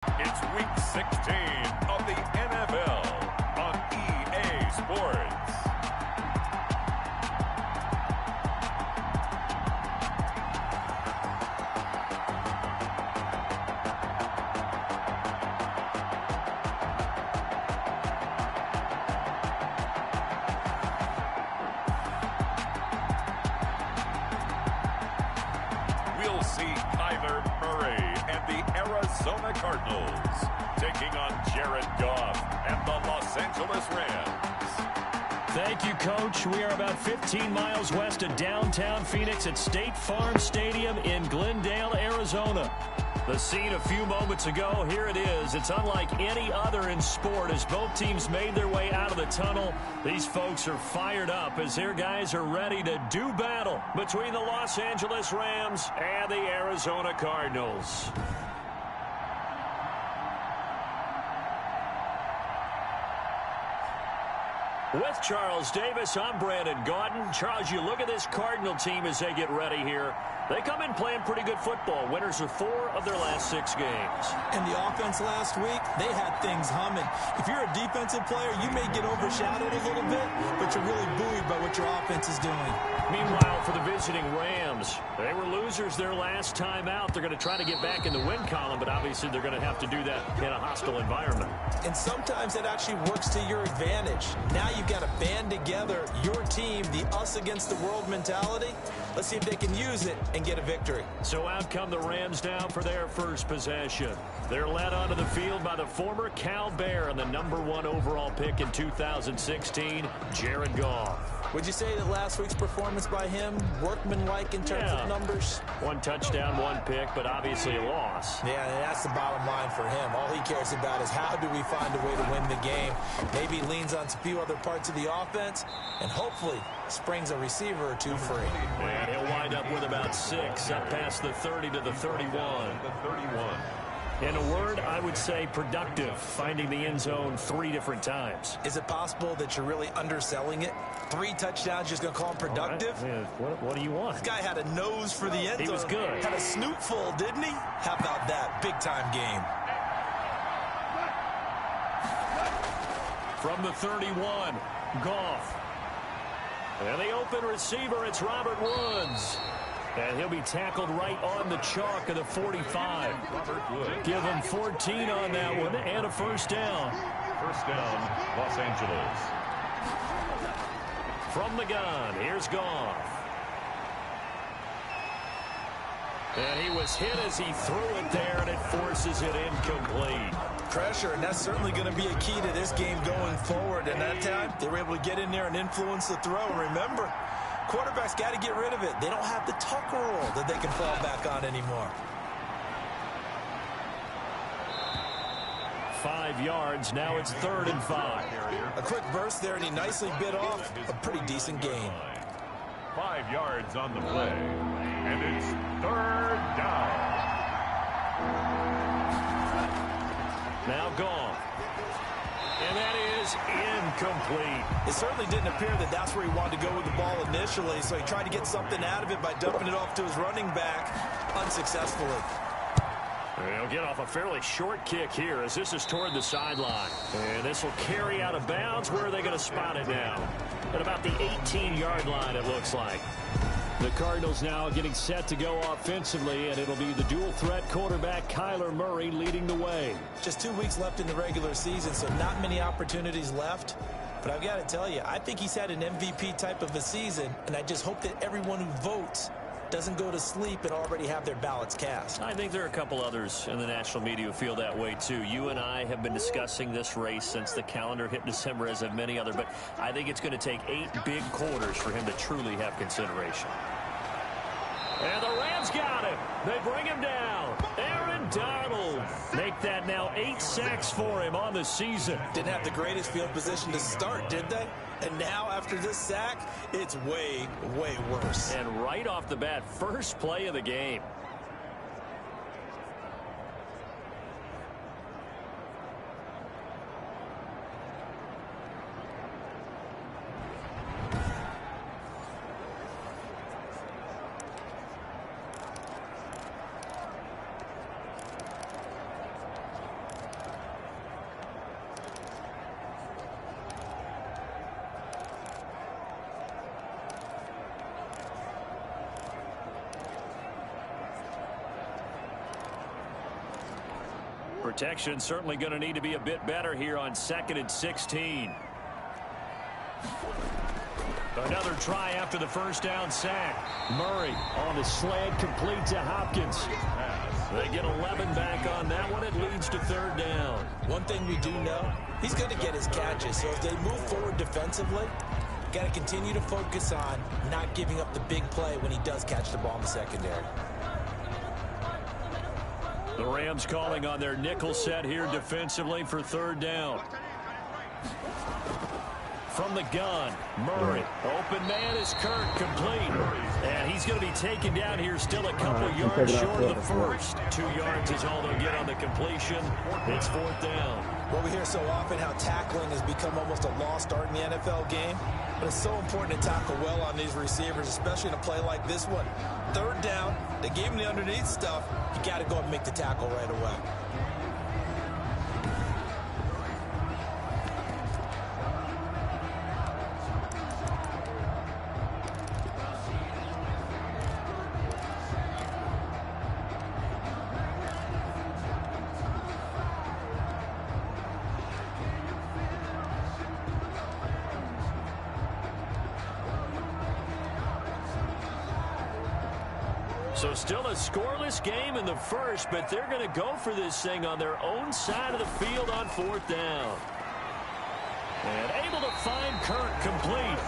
It's Week 16 of the NFL on EA Sports. We'll see Kyler Murray and the Arizona Cardinals taking on Jared Goff and the Los Angeles Rams. Thank you, Coach. We are about 15 miles west of downtown Phoenix at State Farm Stadium in Glendale, Arizona. The scene a few moments ago, here it is. It's unlike any other in sport as both teams made their way out of the tunnel. These folks are fired up as their guys are ready to do battle between the Los Angeles Rams and the Arizona Cardinals. With Charles Davis, I'm Brandon Gaudin. Charles, you look at this Cardinal team as they get ready here. They come in playing pretty good football. Winners of 4 of their last 6 games. And the offense last week, they had things humming. If you're a defensive player, you may get overshadowed a little bit, but you're really buoyed by what your offense is doing. Meanwhile, for the visiting Rams, they were losers their last time out. They're going to try to get back in the win column, but obviously they're going to have to do that in a hostile environment. And sometimes that actually works to your advantage. Now you've got to band together your team, the us against the world mentality. Let's see if they can use it and get a victory. So out come the Rams now for their first possession. They're led onto the field by the former Cal Bear and the #1 overall pick in 2016, Jared Goff. Would you say that last week's performance by him, workmanlike in terms of numbers? 1 touchdown, 1 pick, but obviously a loss. Yeah, and that's the bottom line for him. All he cares about is how do we find a way to win the game. Maybe he leans on a few other parts of the offense, and hopefully springs a receiver or 2 free. And he'll wind up with about 6, up past the 30 to the 31. In a word, I would say productive, finding the end zone 3 different times. Is it possible that you're really underselling it? 3 touchdowns, just going to call him productive? Right. Yeah, what do you want? This guy had a nose for the end zone. He was good. Had a snootful, didn't he? How about that? Big-time game. From the 31, Goff. And the open receiver, it's Robert Woods. And he'll be tackled right on the chalk of the 45. Give him 14 on that one and a first down. First down, Los Angeles. From the gun, here's Goff. And he was hit as he threw it there, and it forces it incomplete. Pressure, and that's certainly going to be a key to this game going forward. And that time, they were able to get in there and influence the throw. And remember, quarterbacks got to get rid of it. They don't have the Tucker roll that they can fall back on anymore. 5 yards. Now it's 3rd and 5. A quick burst there, and he nicely bit off a pretty decent gain. 5 yards on the play, and it's 3rd down. Now Goff. And that is incomplete. It certainly didn't appear that that's where he wanted to go with the ball initially, so he tried to get something out of it by dumping it off to his running back unsuccessfully. He'll get off a fairly short kick here as this is toward the sideline. And this will carry out of bounds. Where are they going to spot it now? At about the 18-yard line, it looks like. The Cardinals now getting set to go offensively, and it'll be the dual-threat quarterback Kyler Murray leading the way. Just 2 weeks left in the regular season, so not many opportunities left. But I've got to tell you, I think he's had an MVP type of a season, and I just hope that everyone who votes doesn't go to sleep and already have their ballots cast. I think there are a couple others in the national media who feel that way too. You and I have been discussing this race since the calendar hit December, as have many other, but I think it's going to take 8 big quarters for him to truly have consideration. And the Rams got him. They bring him down. Aaron Donald. Make that now 8 sacks for him on the season. Didn't have the greatest field position to start, did they? And now after this sack, it's way, way worse. And right off the bat, first play of the game. Protection certainly going to need to be a bit better here on 2nd and 16. Another try after the first down sack. Murray on the slant, complete to Hopkins. They get 11 back on that one. It leads to 3rd down. One thing we do know, he's going to get his catches. So if they move forward defensively, got to continue to focus on not giving up the big play when he does catch the ball in the secondary. The Rams calling on their nickel set here defensively for 3rd down. From the gun, Murray. Open man is Kirk, complete. And he's going to be taken down here still a couple yards short of the first. 2 yards is all they'll get on the completion. It's 4th down. Well, we hear so often how tackling has become almost a lost art in the NFL game. But it's so important to tackle well on these receivers, especially in a play like this one. 3rd down, they gave him the underneath stuff. You got to go and make the tackle right away. So still a scoreless game in the first, but they're going to go for this thing on their own side of the field on 4th down. And able to find Kirk complete.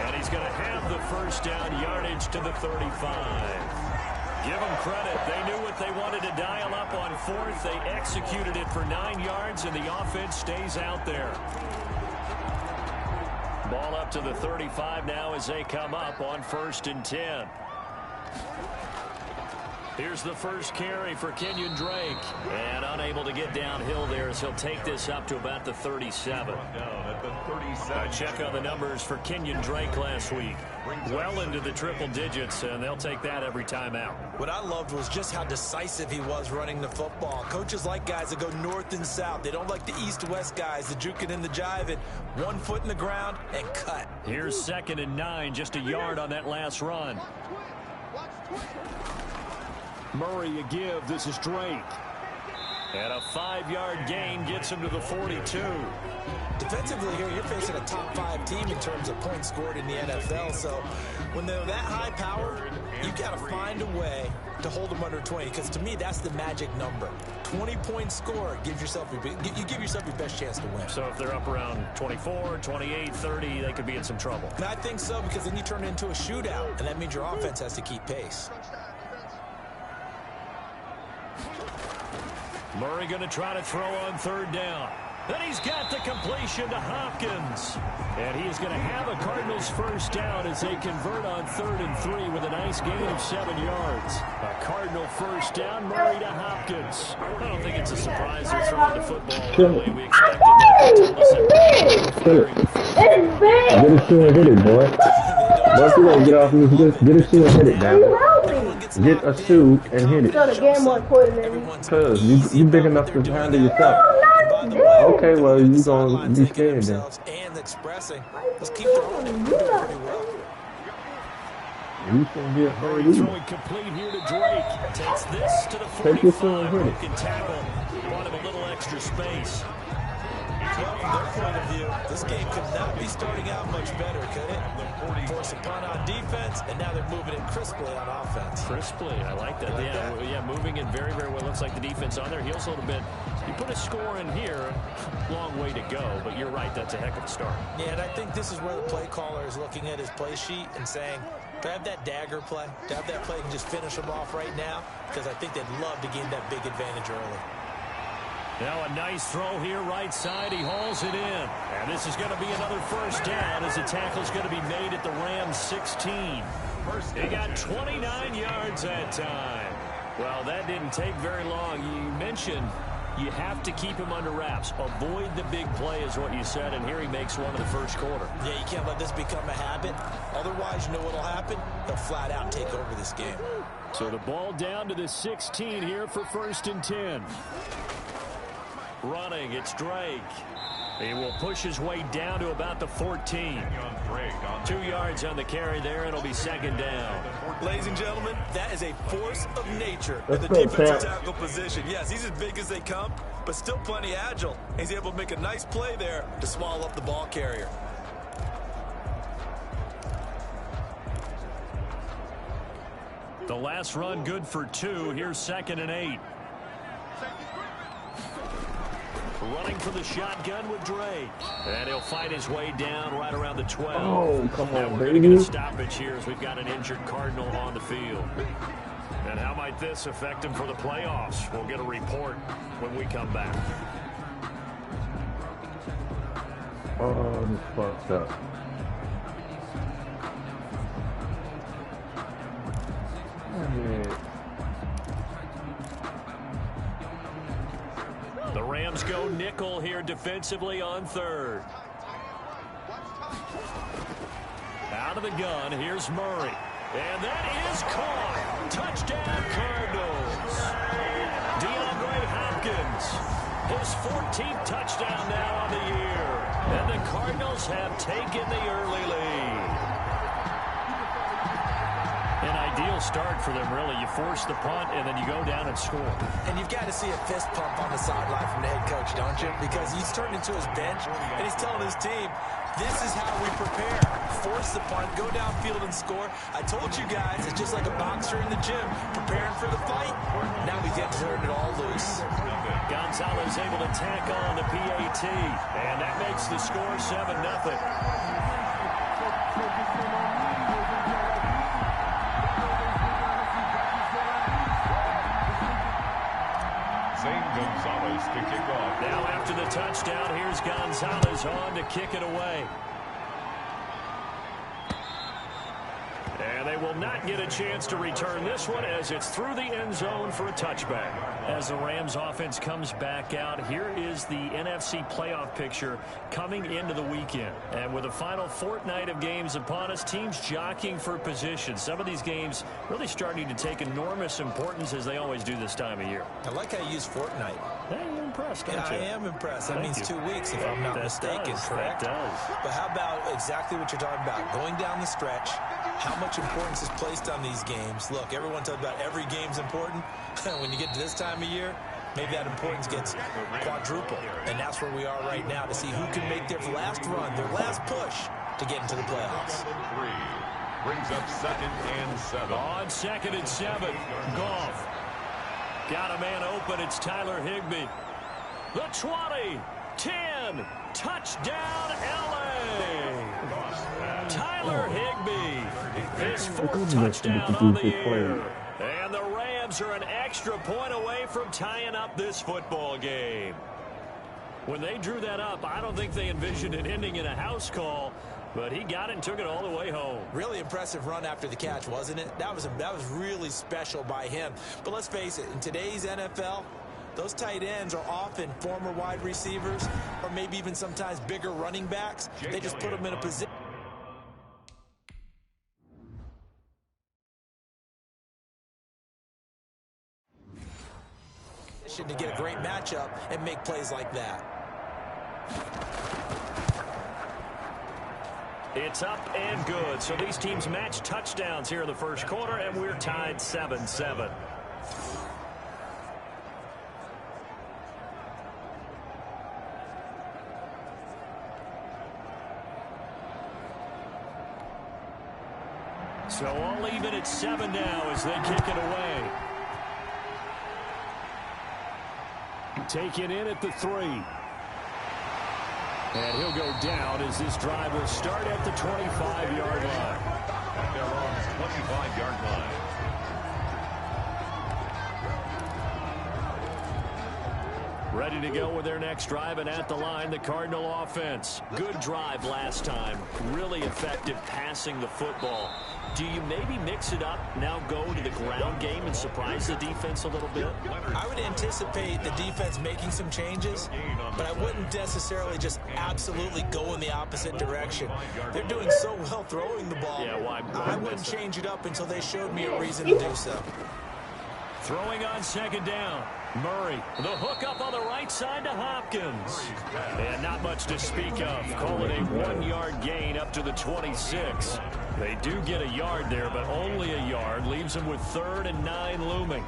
And he's going to have the first down yardage to the 35. Give them credit. They knew what they wanted to dial up on 4th. They executed it for 9 yards, and the offense stays out there. Ball up to the 35 now as they come up on 1st and 10. Here's the first carry for Kenyon Drake. And unable to get downhill there as he'll take this up to about the 37. Check on the numbers for Kenyon Drake last week. Well into the triple digits, and they'll take that every time out. What I loved was just how decisive he was running the football. Coaches like guys that go north and south. They don't like the east-west guys, the juking and the jiving. 1 foot in the ground and cut. Here's 2nd and 9, just a yard on that last run. Murray a give. This is Drake. And a 5-yard gain gets him to the 42. Defensively here, you're facing a top 5 team in terms of points scored in the NFL. So when they're that high power, you got to find a way to hold them under 20. Because to me, that's the magic number. 20-point score gives yourself you give yourself your best chance to win. So if they're up around 24, 28, 30, they could be in some trouble. And I think so, because then you turn it into a shootout, and that means your offense has to keep pace. Murray going to try to throw on 3rd down. Then he's got the completion to Hopkins. And he is going to have a Cardinals first down as they convert on 3rd and 3 with a nice gain of 7 yards. A Cardinal first down, Murray to Hopkins. I don't think it's a surprise they're throwing the football early. We expected that to listen. Get a shoe and hit it, boy. Once you gonna get off me, get a shoe and hit it, damn it. Get a shoe and hit it. Cause you big enough to handle yourself. Okay, well you gonna be scared then. Let's keep throwing pretty well. You gonna get hurt. Throwing complete here to Drake. Takes this to the 45. Broken tackle. Brought him a little extra space. Well, from their point of view, this game could not be starting out much better, could it? Force a punt on defense, and now they're moving it crisply on offense. Crisply, I like that. Yeah, moving it very, very well. Looks like the defense on their heels a little bit. You put a score in here, long way to go, but you're right, that's a heck of a start. Yeah, and I think this is where the play caller is looking at his play sheet and saying, do I have that dagger play? Do I have that play and just finish them off right now? Because I think they'd love to gain that big advantage early. Now a nice throw here, right side. He hauls it in. And this is going to be another first down as the tackle's going to be made at the Rams 16. He got 29 yards that time. Well, that didn't take very long. You mentioned you have to keep him under wraps. Avoid the big play is what you said, and here he makes one in the first quarter. Yeah, you can't let this become a habit. Otherwise, you know what'll happen? They'll flat out take over this game. So the ball down to the 16 here for 1st and 10. Running, it's Drake. He will push his way down to about the 14. 2 yards on the carry there. It'll be 2nd down. Ladies and gentlemen, that is a force of nature in the defensive tackle position. Yes, he's as big as they come, but still plenty agile. He's able to make a nice play there to swallow up the ball carrier. The last run good for 2. Here's 2nd and 8. Running for the shotgun with Dre. And he'll fight his way down right around the 12. Oh, come on, now we're baby. going to get a stoppage here as we've got an injured Cardinal on the field. And how might this affect him for the playoffs? We'll get a report when we come back. Oh, this fucked up. The Rams go nickel here defensively on 3rd. Out of the gun, here's Murray. And that is caught. Touchdown, Cardinals. DeAndre Hopkins, his 14th touchdown now on the year. And the Cardinals have taken the early lead. An ideal start for them, really. You force the punt, and then you go down and score. And you've got to see a fist pump on the sideline from the head coach, don't you? Because he's turned into his bench, and he's telling his team, this is how we prepare. Force the punt, go downfield and score. I told you guys, it's just like a boxer in the gym, preparing for the fight. Now we get to turn it all loose. Gonzalez able to tack on the PAT, and that makes the score 7-0. Gonzalez to kick off. Now after the touchdown, here's Gonzalez on to kick it away. And they will not get a chance to return this one as it's through the end zone for a touchback. As the Rams offense comes back out, here is the NFC playoff picture coming into the weekend. And with the final fortnight of games upon us, teams jockeying for position. Some of these games really starting to take enormous importance as they always do this time of year. I like how you use fortnight. Hey, you're impressed, aren't you? I am impressed. That Thank means you. 2 weeks, if I'm not mistaken, correct? That does. But how about exactly what you're talking about? Going down the stretch, how much importance is placed on these games? Look, everyone talks about every game's important. When you get to this time of year, maybe that importance gets quadruple. And that's where we are right now to see who can make their last run, their last push to get into the playoffs. Brings up 2nd and 7. On 2nd and 7, Goff. Got a man open. It's Tyler Higbee. The 20, 10, touchdown, L.A. Tyler Higbee, his 4th touchdown on the year. And the Rams are an extra point away from tying up this football game. When they drew that up, I don't think they envisioned it ending in a house call, but he got it and took it all the way home. Really impressive run after the catch, wasn't it? That was really special by him. But let's face it, in today's NFL, those tight ends are often former wide receivers or maybe even sometimes bigger running backs. They just put them in a position to get a great matchup and make plays like that. It's up and good. So these teams match touchdowns here in the first quarter, and we're tied 7-7. So all even at 7 now as they kick it away. Taken in at the 3. And he'll go down as this drive will start at the 25-yard line. At their own 25-yard line. Ready to go with their next drive, and at the line, the Cardinal offense. Good drive last time. Really effective passing the football. Do you maybe mix it up, now go to the ground game and surprise the defense a little bit? I would anticipate the defense making some changes, but I wouldn't necessarily just absolutely go in the opposite direction. They're doing so well throwing the ball. Yeah, why I wouldn't change it up until they showed me a reason to do so. Throwing on 2nd down. Murray, the hook up on the right side to Hopkins. And not much to speak of. Call it a 1-yard gain up to the 26. They do get a yard there, but only a yard. Leaves them with 3rd and 9 looming.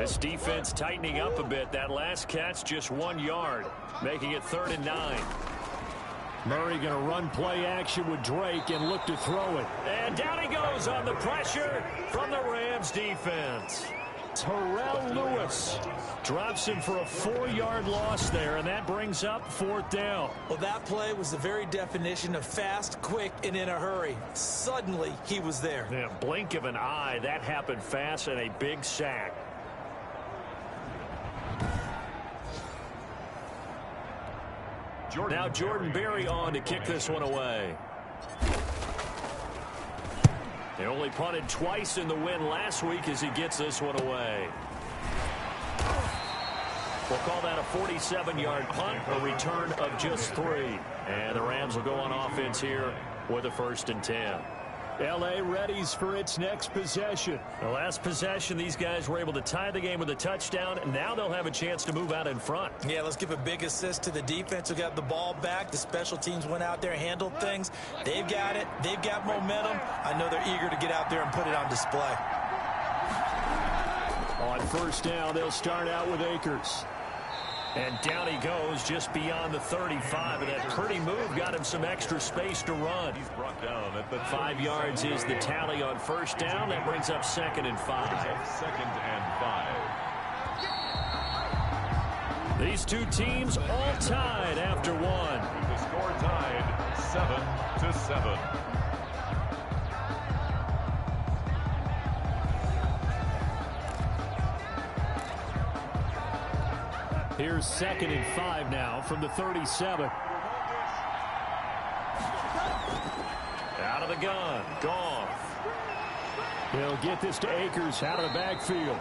This defense tightening up a bit. That last catch just 1 yard, making it 3rd and 9. Murray going to run play action with Drake and look to throw it. And down he goes on the pressure from the Rams defense. Terrell Lewis drops him for a 4-yard loss there, and that brings up 4th down. Well, that play was the very definition of fast, quick, and in a hurry. Suddenly, he was there. Yeah, blink of an eye, that happened fast, and a big sack. Now Jordan Berry on to kick this one away. They only punted twice in the win last week as he gets this one away. We'll call that a 47-yard punt, a return of just 3. And the Rams will go on offense here with a 1st and 10. L.A. readies for its next possession. The last possession, these guys were able to tie the game with a touchdown, and now they'll have a chance to move out in front. Yeah, let's give a big assist to the defense who got the ball back. The special teams went out there, handled things. They've got it. They've got momentum. I know they're eager to get out there and put it on display. On 1st down, they'll start out with Akers. And down he goes just beyond the 35, and that pretty move got him some extra space to run. He's brought down at the 5 yards is the tally on 1st down. That brings up 2nd and 5. 2nd and 5. These two teams all tied after 1. The score tied 7-7. Here's 2nd and 5 now from the 37. Out of the gun. Goff. He'll get this to Akers out of the backfield.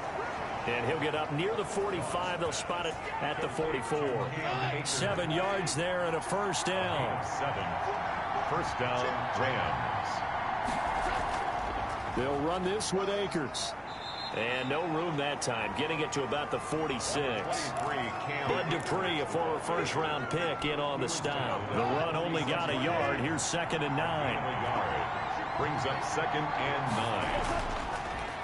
And he'll get up near the 45. They'll spot it at the 44. 7 yards there and a 1st down. 1st down, Rams. They'll run this with Akers. And no room that time, getting it to about the 46. Bud Dupree, a former 1st-round pick, in on the stop. The run only got a yard. Here's 2nd and 9. Brings up 2nd and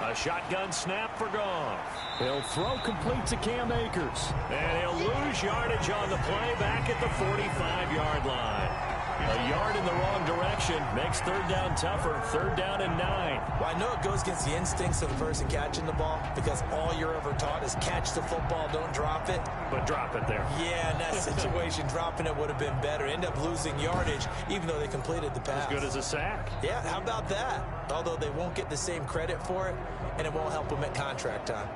9. A shotgun snap for Goff. He'll throw complete to Cam Akers. And he'll lose yardage on the play back at the 45-yard line. A yard in the wrong direction makes 3rd down tougher. 3rd down and 9. Well, I know it goes against the instincts of the person catching the ball because all you're ever taught is catch the football, don't drop it. But drop it there. Yeah, in that situation, dropping it would have been better. End up losing yardage, even though they completed the pass. As good as a sack. Yeah, how about that? Although they won't get the same credit for it, and it won't help them at contract time.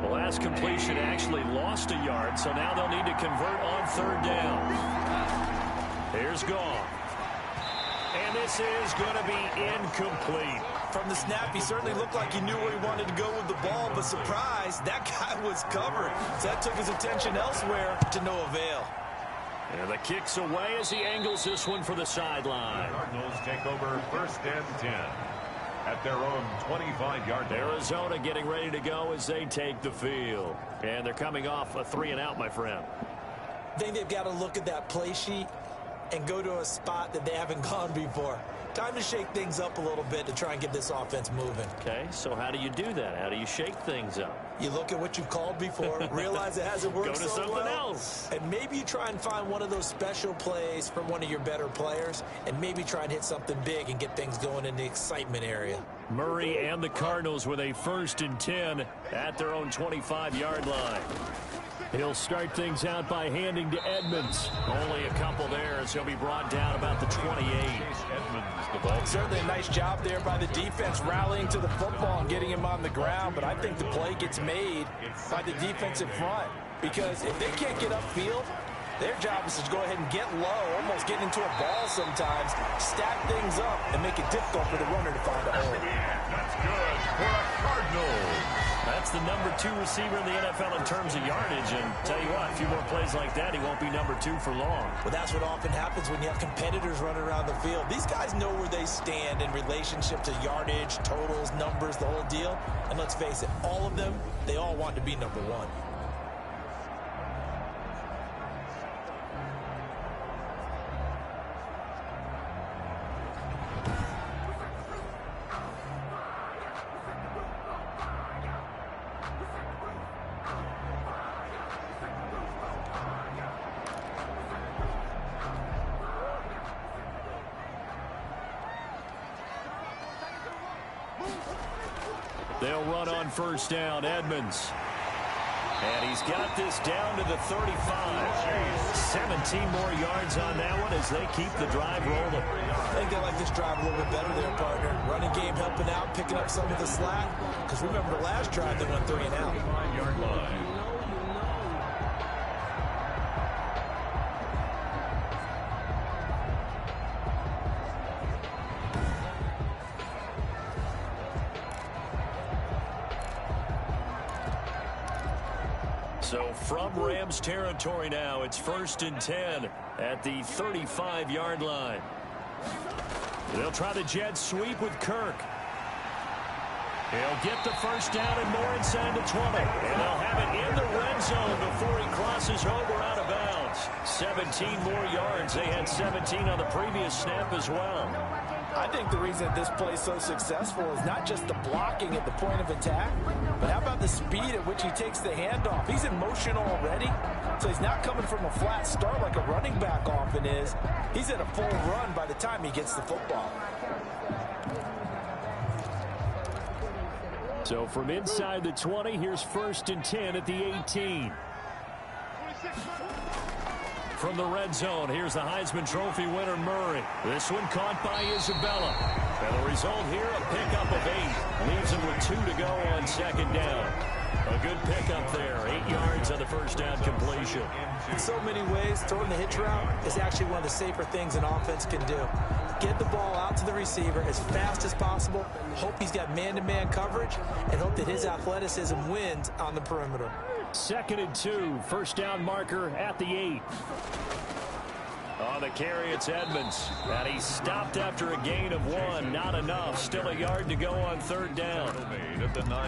The last completion actually lost a yard, so now they'll need to convert on 3rd down. Here's Goff. And this is going to be incomplete. From the snap, he certainly looked like he knew where he wanted to go with the ball, but surprise, that guy was covered. So that took his attention elsewhere to no avail. And the kick's away as he angles this one for the sideline. Cardinals take over 1st and 10. At their own 25-yard line. Arizona getting ready to go as they take the field. And they're coming off a 3-and-out, my friend. I think they've got to look at that play sheet and go to a spot that they haven't gone before. Time to shake things up a little bit to try and get this offense moving. Okay, so how do you do that? How do you shake things up? You look at what you've called before, realize it hasn't worked Go to so something well, else. and maybe you try and find one of those special plays for one of your better players, and maybe try and hit something big and get things going in the excitement area. Murray and the Cardinals with a 1st and 10 at their own 25-yard line. He'll start things out by handing to Edmonds. Only a couple there as he'll be brought down about the 28. Edmonds, the ball. Certainly a nice job there by the defense rallying to the football and getting him on the ground, but I think the play gets made by the defensive front because if they can't get upfield, their job is to go ahead and get low, almost get into a ball sometimes, stack things up, and make it difficult for the runner to find a hole. That's good for a Cardinal. That's the number 2 receiver in the NFL in terms of yardage, and tell you what, a few more plays like that, he won't be number 2 for long. Well, that's what often happens when you have competitors running around the field. These guys know where they stand in relationship to yardage, totals, numbers, the whole deal. And let's face it, all of them, they all want to be number 1. They'll run on first down. Edmonds. And he's got this down to the 35. 17 more yards on that one as they keep the drive rolling. I think they like this drive a little bit better there, partner. Running game helping out, picking up some of the slack. Because remember the last drive, they went 3 and out. 5-yard line. So from Rams territory now, it's 1st and 10 at the 35-yard line. They'll try the jet sweep with Kirk. He'll get the first down and more inside the 20. And they'll have it in the red zone before he crosses over out of bounds. 17 more yards. They had 17 on the previous snap as well. I think the reason that this play is so successful is not just the blocking at the point of attack, but how about the speed at which he takes the handoff? He's in motion already, so he's not coming from a flat start like a running back often is. He's at a full run by the time he gets the football. So from inside the 20, here's 1st and 10 at the 18. From the red zone, here's the Heisman Trophy winner, Murray. This one caught by Isabella. And the result here, a pickup of 8. Leaves him with 2 to go on 2nd down. A good pickup there. 8 yards on the first down completion. In so many ways, throwing the hitch route is actually one of the safer things an offense can do. Get the ball out to the receiver as fast as possible, hope he's got man-to-man coverage, and hope that his athleticism wins on the perimeter. 2nd and 2, first down marker at the 8. On the carry, it's Edmonds. And he stopped after a gain of 1. Not enough. Still a yard to go on 3rd down.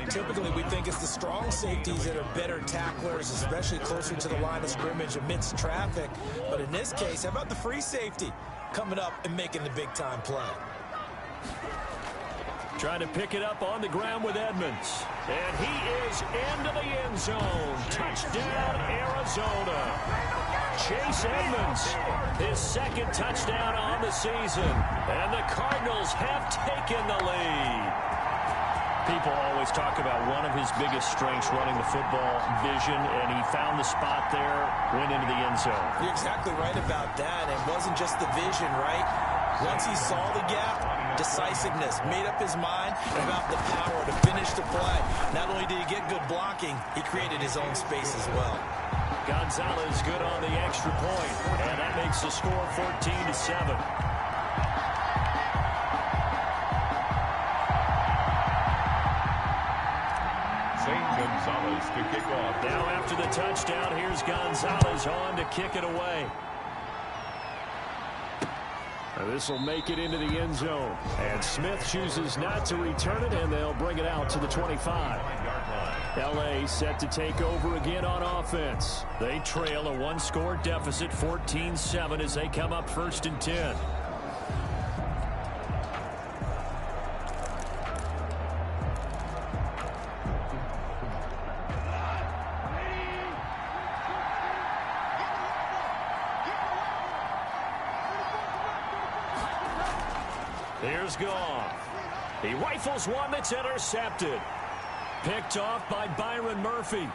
Typically, we think it's the strong safeties that are better tacklers, especially closer to the line of scrimmage amidst traffic. But in this case, how about the free safety coming up and making the big-time play? Trying to pick it up on the ground with Edmonds. And he is into the end zone. Touchdown, Arizona. Chase Edmonds, his 2nd touchdown on the season. And the Cardinals have taken the lead. People always talk about one of his biggest strengths running the football, vision, and he found the spot there, went into the end zone. You're exactly right about that. It wasn't just the vision, right? Once he saw the gap, decisiveness, made up his mind about the power to finish the play. Not only did he get good blocking, he created his own space as well. Gonzalez good on the extra point, and that makes the score 14-7. Gonzalez to kick off. Now after the touchdown, here's Gonzalez on to kick it away. This will make it into the end zone. And Smith chooses not to return it, and they'll bring it out to the 25. L.A. set to take over again on offense. They trail a 1-score deficit, 14-7, as they come up 1st and 10. Here's Goff. He rifles one that's intercepted. Picked off by Byron Murphy.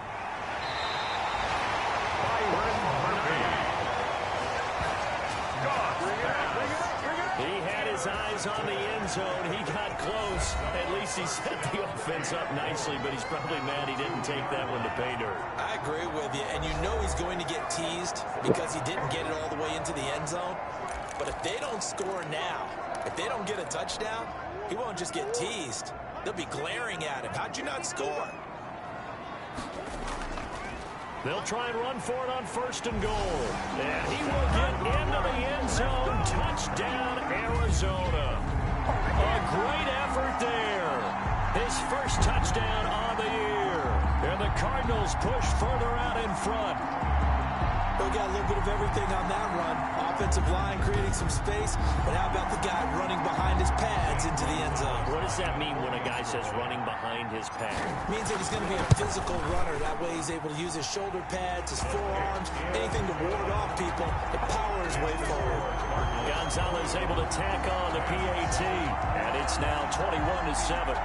He had his eyes on the end zone. He got close. At least he set the offense up nicely, but he's probably mad he didn't take that one to pay dirt. I agree with you, and you know he's going to get teased because he didn't get it all the way into the end zone. But if they don't score now, if they don't get a touchdown, he won't just get teased. They'll be glaring at him. How'd you not score? They'll try and run for it on 1st and goal. And he will get into the end zone. Touchdown, Arizona. A great effort there. His first touchdown on the year. And the Cardinals push further out in front. We got a little bit of everything on that run. Offensive line creating some space, but how about the guy running behind his pads into the end zone? What does that mean when a guy says running behind his pad? It means that he's going to be a physical runner. That way he's able to use his shoulder pads, his forearms, anything to ward off people and power his way forward. Gonzalez able to tack on the PAT, and it's now 21-7.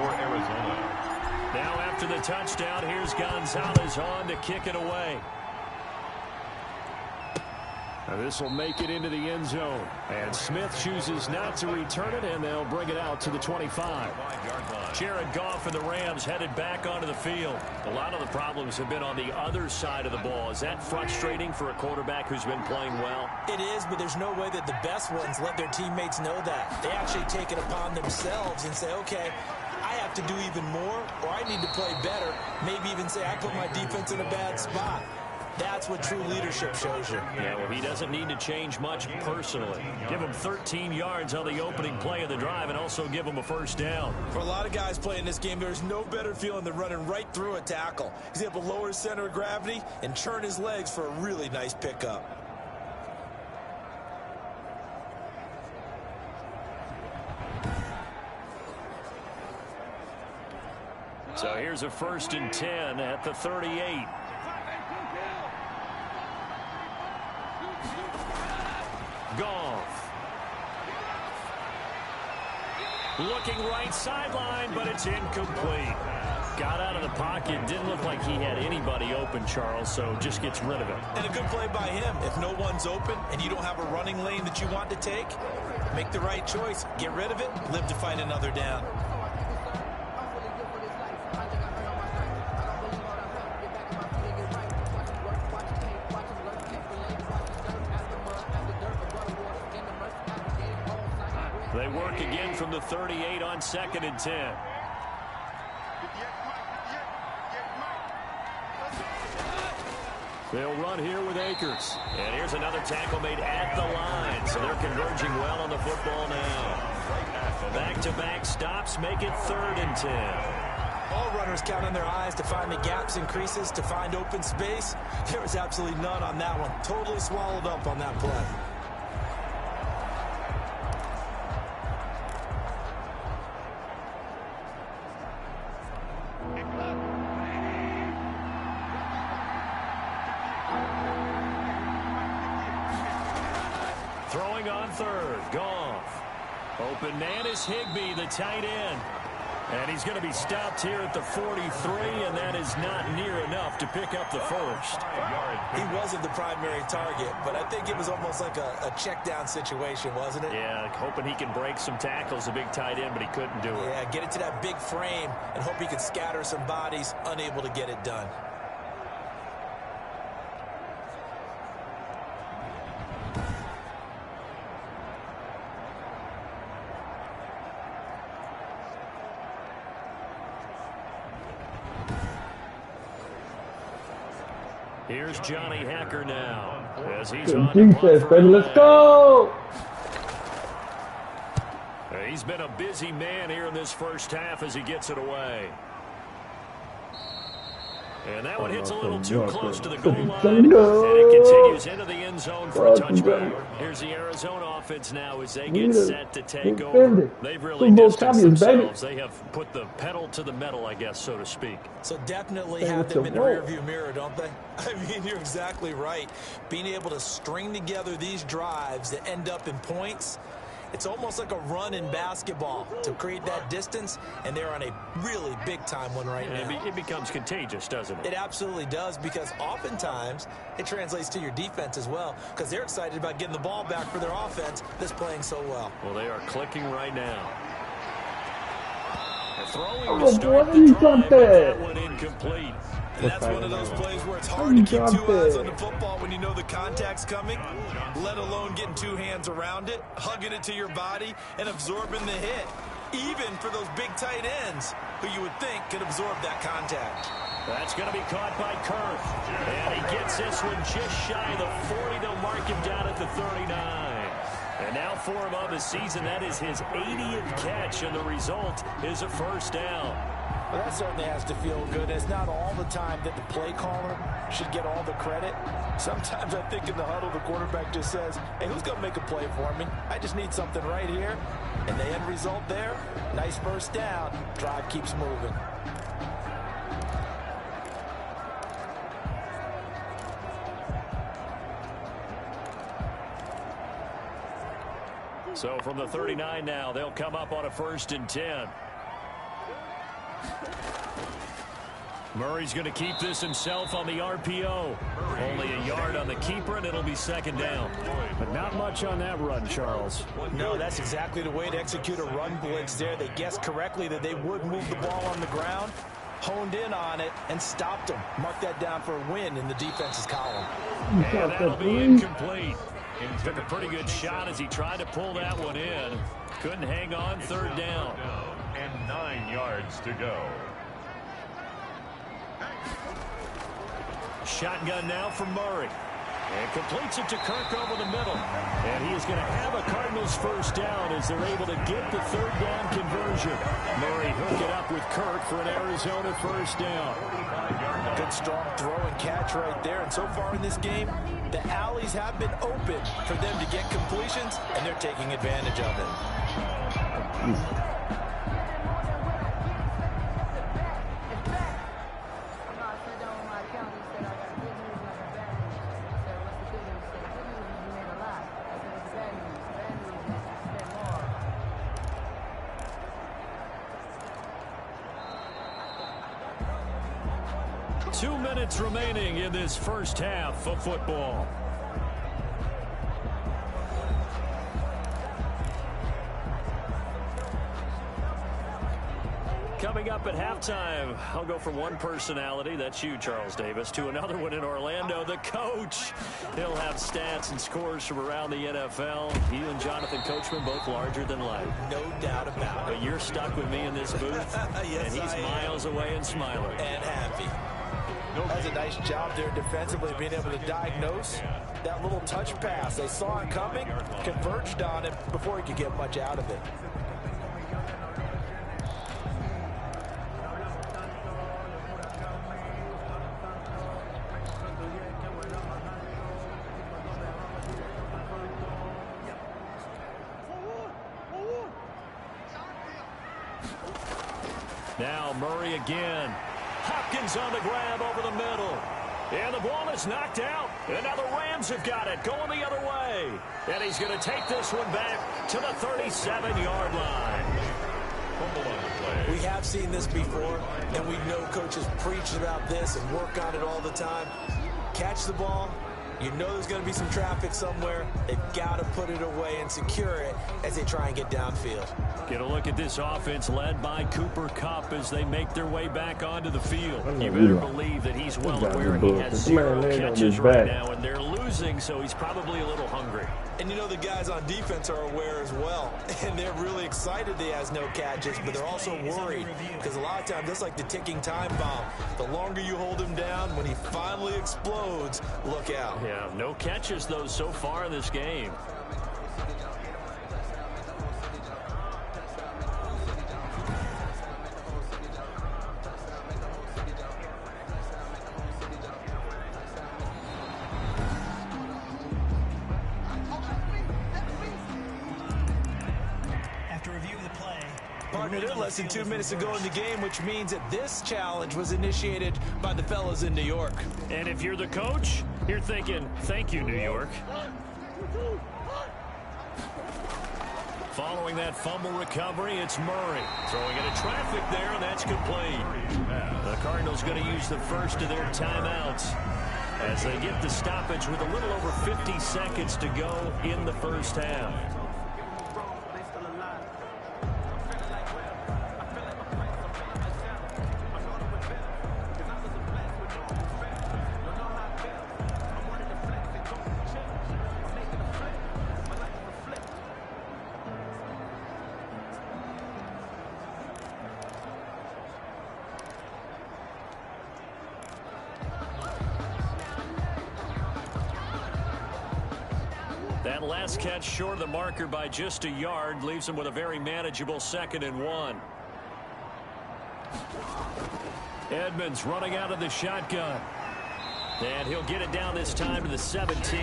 for Arizona. Now after the touchdown, here's Gonzalez on to kick it away. This will make it into the end zone. And Smith chooses not to return it, and they'll bring it out to the 25. Jared Goff and the Rams headed back onto the field. A lot of the problems have been on the other side of the ball. Is that frustrating for a quarterback who's been playing well? It is, but there's no way that the best ones let their teammates know that. They actually take it upon themselves and say, okay, I have to do even more, or I need to play better. Maybe even say I put my defense in a bad spot. That's what true leadership shows you. Yeah, well, he doesn't need to change much personally. Give him 13 yards on the opening play of the drive and also give him a first down. For a lot of guys playing this game, there's no better feeling than running right through a tackle. He's able to lower his center of gravity and turn his legs for a really nice pickup. So here's a 1st and 10 at the 38. Goff. Looking right sideline, but it's incomplete. Got out of the pocket. Didn't look like he had anybody open, Charles, so just gets rid of it. And a good play by him. If no one's open and you don't have a running lane that you want to take, make the right choice. Get rid of it. Live to fight another down. They work again from the 38 on 2nd and 10. They'll run here with Akers. And here's another tackle made at the line. So they're converging well on the football now. Back-to-back stops make it 3rd and 10. All runners count on their eyes to find the gaps and creases, to find open space. There was absolutely none on that one. Totally swallowed up on that play. Throwing on 3rd, Goff. Open man is Higbee, the tight end. And he's going to be stopped here at the 43, and that is not near enough to pick up the first. He wasn't the primary target, but I think it was almost like a check down situation, wasn't it? Yeah, hoping he can break some tackles, a big tight end, but he couldn't do it. Yeah, get it to that big frame and hope he can scatter some bodies, unable to get it done. Here's Johnny Hacker now. As he's Good on defense, baby. Let's go! He's been a busy man here in this first half as he gets it away. And that one hits a little too close to the goal line. And it continues into the end zone for a touchback. Here's the Arizona offense now as they get set to take over. They've really distanced themselves. They have put the pedal to the metal, I guess, so to speak. So definitely have them in the rearview mirror, don't they? I mean, you're exactly right. Being able to string together these drives that end up in points, it's almost like a run in basketball to create that distance, and they're on a really big-time one right now. It becomes contagious, doesn't it? It absolutely does, because oftentimes it translates to your defense as well, because they're excited about getting the ball back for their offense that's playing so well. Well, they are clicking right now. Throwing to start the drive, but that one incomplete. And that's one of those plays where it's hard to keep two eyes on the football when you know the contact's coming, let alone getting two hands around it, hugging it to your body, and absorbing the hit. Even for those big tight ends who you would think could absorb that contact. That's going to be caught by Kurth. And he gets this one just shy of the 40. They'll mark him down at the 39. And now for him of the season, that is his 80th catch, and the result is a first down. Well, that certainly has to feel good. It's not all the time that the play caller should get all the credit. Sometimes I think in the huddle, the quarterback just says, hey, who's going to make a play for me? I just need something right here. And the end result there, nice first down. Drive keeps moving. So from the 39 now, they'll come up on a 1st and 10. Murray's going to keep this himself on the RPO. Only a yard on the keeper, and it'll be second down. But not much on that run, Charles. No, that's exactly the way to execute a run blitz there. They guessed correctly that they would move the ball on the ground, honed in on it, and stopped them. Mark that down for a win in the defense's column. And that'll be incomplete. He took a pretty good shot as he tried to pull that one in. Couldn't hang on, third down. And 9 yards to go. Shotgun now for Murray. And completes it to Kirk over the middle. And he is going to have a Cardinals first down as they're able to get the third down conversion. Murray hook it up with Kirk for an Arizona first down. Good strong throw and catch right there. And so far in this game, the alleys have been open for them to get completions, and they're taking advantage of it. Remaining in this first half of football. Coming up at halftime, I'll go from one personality, that's you, Charles Davis, to another one in Orlando, the coach. He'll have stats and scores from around the NFL. You and Jonathan Coachman, both larger than life. No doubt about it. But you're stuck with me in this booth, yes, and he's miles away and smiling. And happy. That's a nice job there defensively, being able to diagnose that little touch pass. They saw it coming, converged on it before he could get much out of it. Now Murray again. Hopkins on the grab over the middle. And the ball is knocked out. And now the Rams have got it going the other way. And he's going to take this one back to the 37-yard line. We have seen this before, and we know coaches preach about this and work on it all the time. Catch the ball. You know there's going to be some traffic somewhere. They've got to put it away and secure it as they try and get downfield. Get a look at this offense led by Cooper Kupp as they make their way back onto the field. You better believe that he's well aware he has 0 catches right now, and they're losing, so he's probably a little hungry. And you know the guys on defense are aware as well, and they're really excited that he has no catches, but they're also worried because a lot of times that's like the ticking time bomb. The longer you hold him down, when he finally explodes, look out. Yeah, no catches, though, so far in this game. Less than 2 minutes to go in the game, which means that this challenge was initiated by the fellas in New York. And if you're the coach, you're thinking, thank you, New York. Following that fumble recovery, it's Murray. Throwing into traffic there, and that's complete. The Cardinals going to use the first of their timeouts as they get the stoppage with a little over 50 seconds to go in the first half. That last catch short of the marker by just a yard leaves him with a very manageable 2nd and 1. Edmonds running out of the shotgun. And he'll get it down this time to the 17.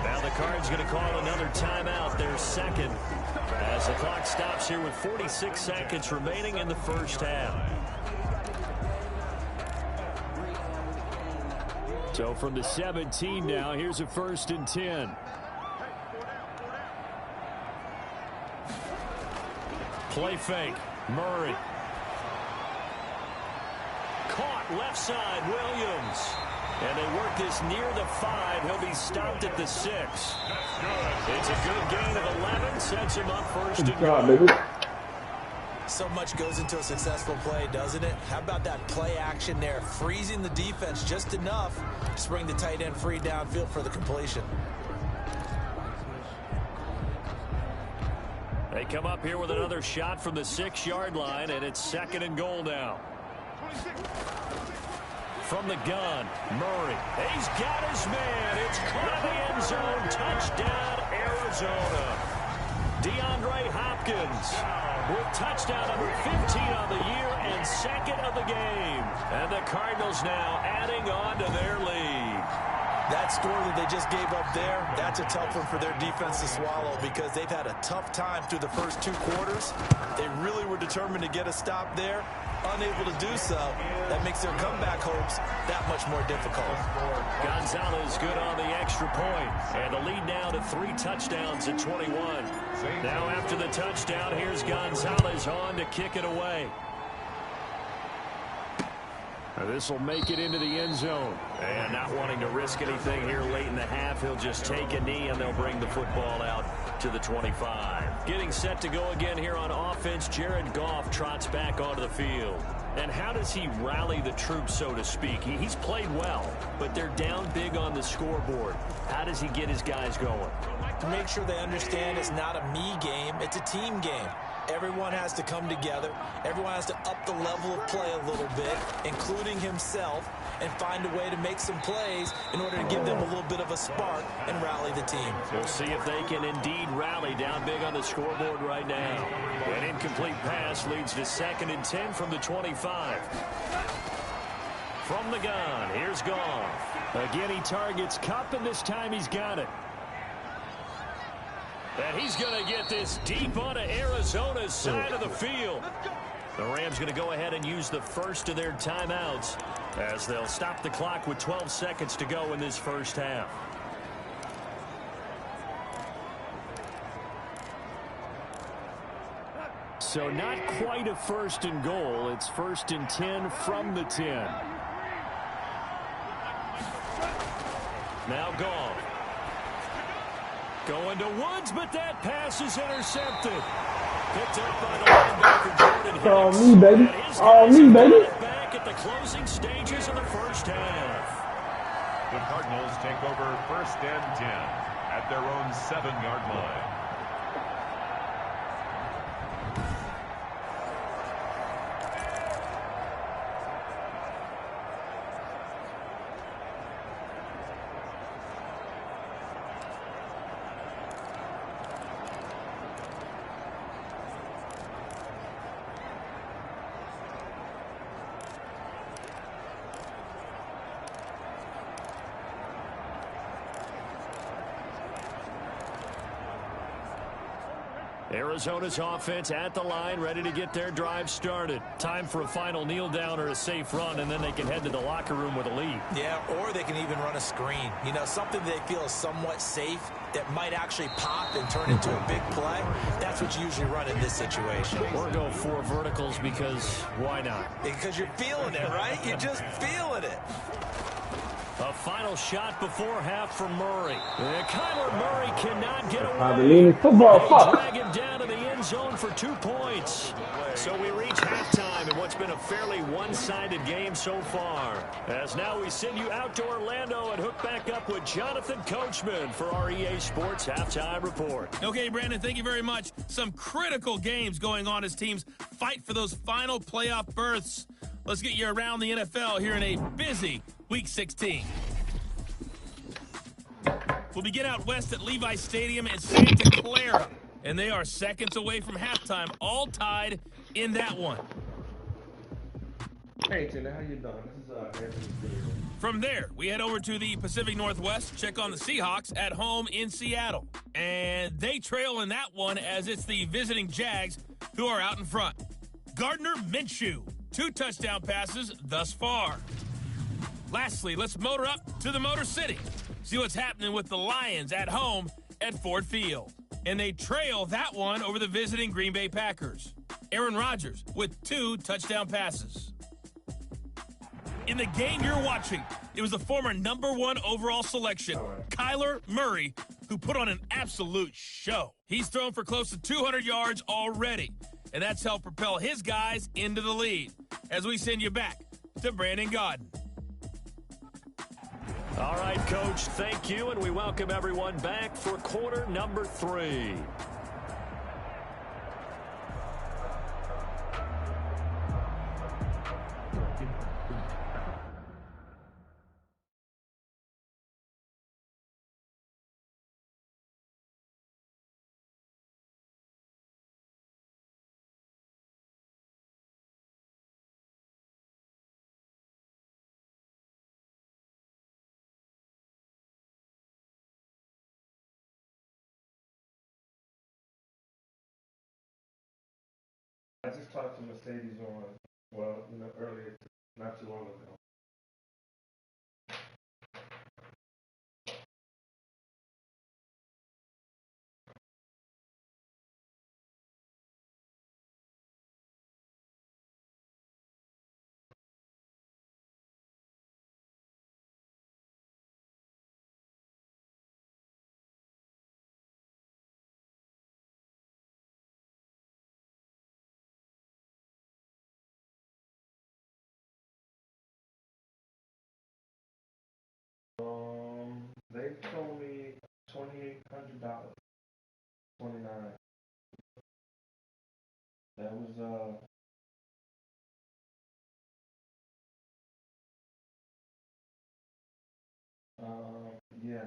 Now the Cards going to call another timeout, their second, as the clock stops here with 46 seconds remaining in the first half. So from the 17 now, here's a 1st and 10. Play fake. Murray. left side, Williams. And they work this near the 5. He'll be stopped at the 6. It's a good gain of 11. Sets him up first and goal. So much goes into a successful play, doesn't it? How about that play action there? Freezing the defense just enough to bring the tight end free downfield for the completion. They come up here with another shot from the 6-yard line, and it's 2nd and goal now. From the gun, Murray. He's got his man. It's caught in the end zone. Touchdown, Arizona. DeAndre Hopkins with touchdown number 15 on the year and 2nd of the game. And the Cardinals now adding on to their lead. That score that they just gave up there, that's a tough one for their defense to swallow because they've had a tough time through the first 2 quarters. They really were determined to get a stop there. Unable to do so, that makes their comeback hopes that much more difficult. Gonzalez good on the extra point, and the lead now to 3 touchdowns at 21. Now after the touchdown, here's Gonzalez on to kick it away. This will make it into the end zone. And not wanting to risk anything here late in the half, he'll just take a knee and they'll bring the football out to the 25. Getting set to go again here on offense, Jared Goff trots back onto the field. And how does he rally the troops, so to speak? He's played well, but they're down big on the scoreboard. How does he get his guys going? To make sure they understand it's not a me game, it's a team game. Everyone has to come together. Everyone has to up the level of play a little bit, including himself, and find a way to make some plays in order to give them a little bit of a spark and rally the team. We'll see if they can indeed rally down big on the scoreboard right now. An incomplete pass leads to 2nd and 10 from the 25. From the gun, here's Goff. Again, he targets Kupp, and this time he's got it. And he's going to get this deep onto Arizona's side of the field. The Rams going to go ahead and use the first of their timeouts as they'll stop the clock with 12 seconds to go in this first half. So not quite a 1st and goal. It's 1st and 10 from the 10. Now Goff. Going to Woods, but that pass is intercepted. Picked up by the linebacker, Jordan Hicks. All me, baby. All me, baby. Back at the closing stages of the first half. The Cardinals take over 1st and 10 at their own 7-yard line. Arizona's offense at the line, ready to get their drive started. Time for a final kneel down or a safe run, and then they can head to the locker room with a lead. Yeah, or they can even run a screen. You know, something they feel is somewhat safe that might actually pop and turn into a big play. That's what you usually run in this situation. Or go 4 verticals because why not? Because you're feeling it, right? You're just feeling it. A final shot before half from Murray. And Kyler Murray cannot get away. Hallelujah. Football, fuck. Drag him down to the end zone for 2 points. So we reach halftime in what's been a fairly one-sided game so far. As now we send you out to Orlando and hook back up with Jonathan Coachman for our EA Sports Halftime Report. Okay, Brandon, thank you very much. Some critical games going on as teams fight for those final playoff berths. Let's get you around the NFL here in a busy Week 16. We'll begin out west at Levi Stadium in Santa Clara. And they are seconds away from halftime, all tied in that one. Hey, Tina, how you doing? This is Anthony. From there, we head over to the Pacific Northwest, check on the Seahawks at home in Seattle. And they trail in that one as it's the visiting Jags who are out in front. Gardner Minshew, 2 touchdown passes thus far. Lastly, let's motor up to the Motor City. See what's happening with the Lions at home at Ford Field. And they trail that one over the visiting Green Bay Packers. Aaron Rodgers with 2 touchdown passes. In the game you're watching, it was the former #1 overall selection, Kyler Murray, who put on an absolute show. He's thrown for close to 200 yards already, and that's helped propel his guys into the lead. As we send you back to Brandon Gaudin. All right, Coach, thank you, and we welcome everyone back for quarter number 3. I just talked to Mercedes earlier, not too long ago. They told me $2,800, 29. That was yes.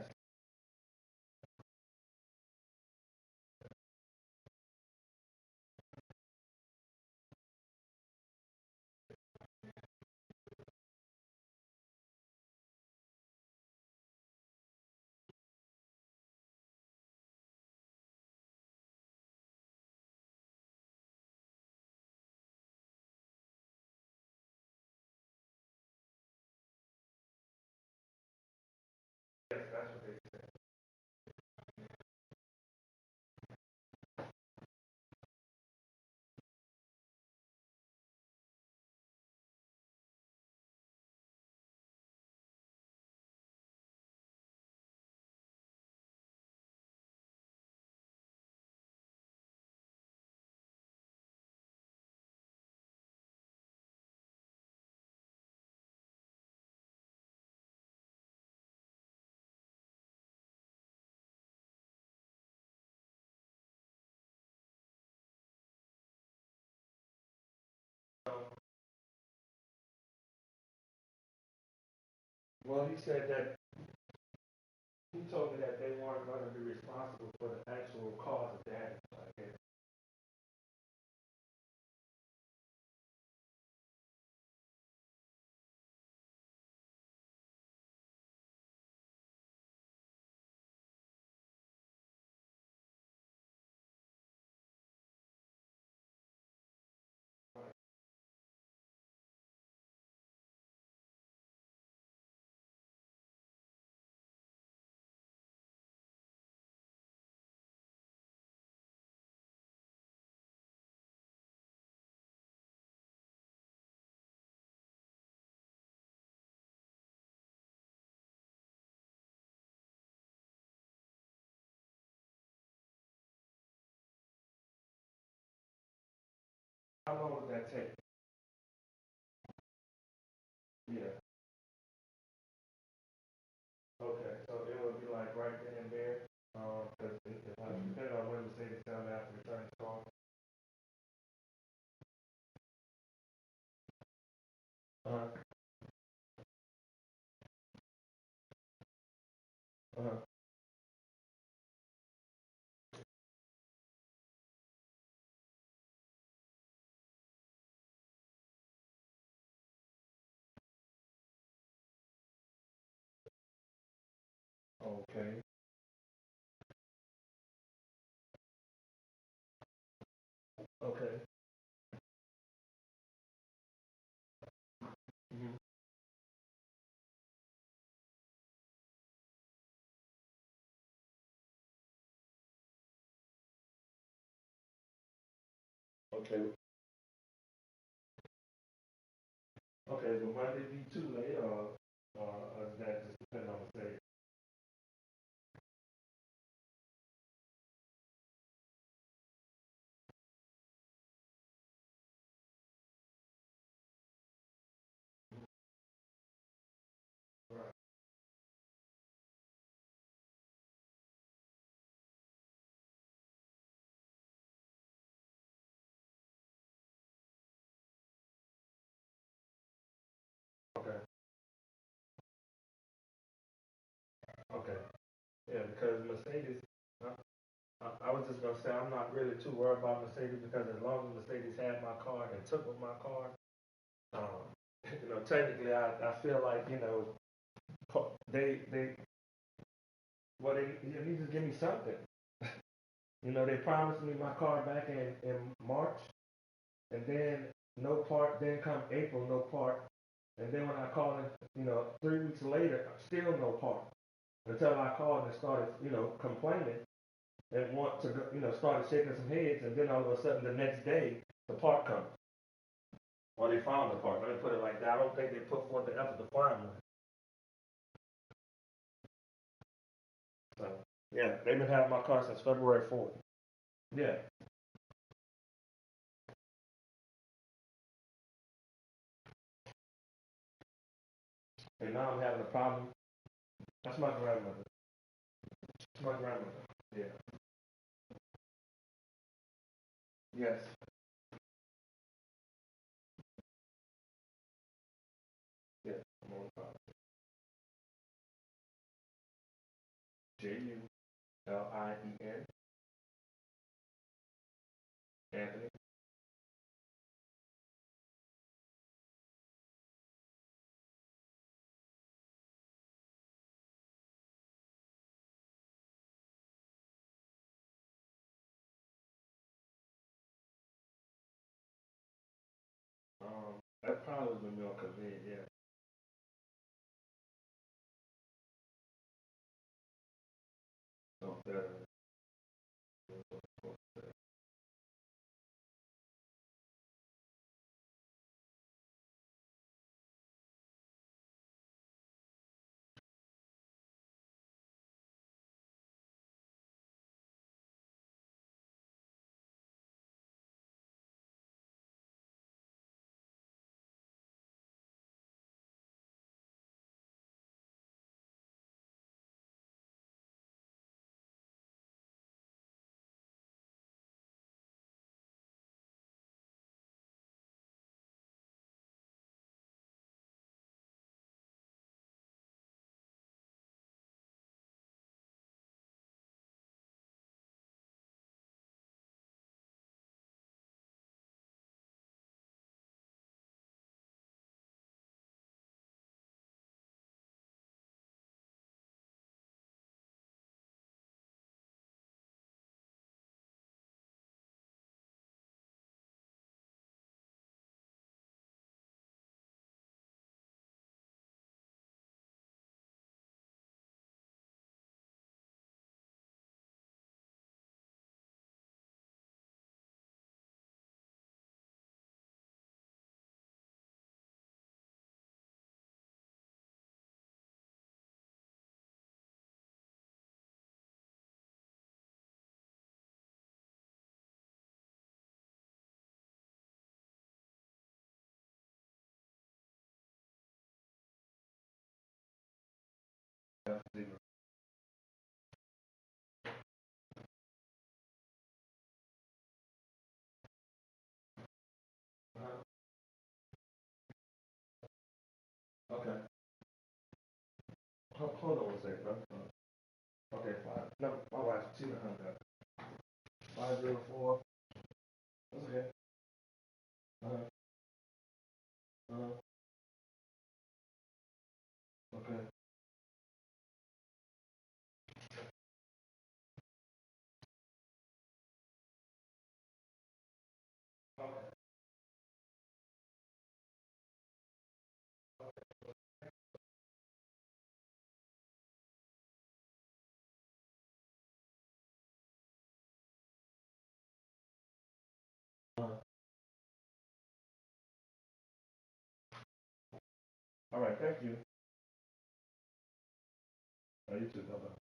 Yes, that's what they said. Well, he said that he told me that they weren't going to be responsible for the actual cause of damage. I guess. How long would that take? Yeah. Okay, so it would be like right then and there. Because depending on when Mercedes tell me after return the call. Uh-huh. Uh-huh. Okay. Okay. Mm-hmm. Okay. Okay, will Monday be too late, or is that just depending on the state? Right. Okay. Okay. Yeah, because Mercedes, I was just gonna say I'm not really too worried about Mercedes because as long as Mercedes had my car and took with my car, um, technically I feel like they well they need to give me something. They promised me my car back in March, and then no part. Then come April, no part, and then when I called, 3 weeks later, still no part. Until I called and started, complaining and want to, started shaking some heads, and then all of a sudden the next day the part comes. Or they found the part. Let me put it like that. I don't think they put forth the effort to find one. So yeah, they've been having my car since February 4th. Yeah. And now I'm having a problem. That's my grandmother. That's my grandmother. Yeah. Yes. Yeah. I'm on the phone. Julien. Anthony. That probably was when we were convenient, yeah. So better. Okay. Hold on one second, bro. Okay, fine. No, my wife, she done hung up. 504. That's okay. Uh-huh. Uh-huh. Okay. All right, thank you. Oh, you too. Bye-bye.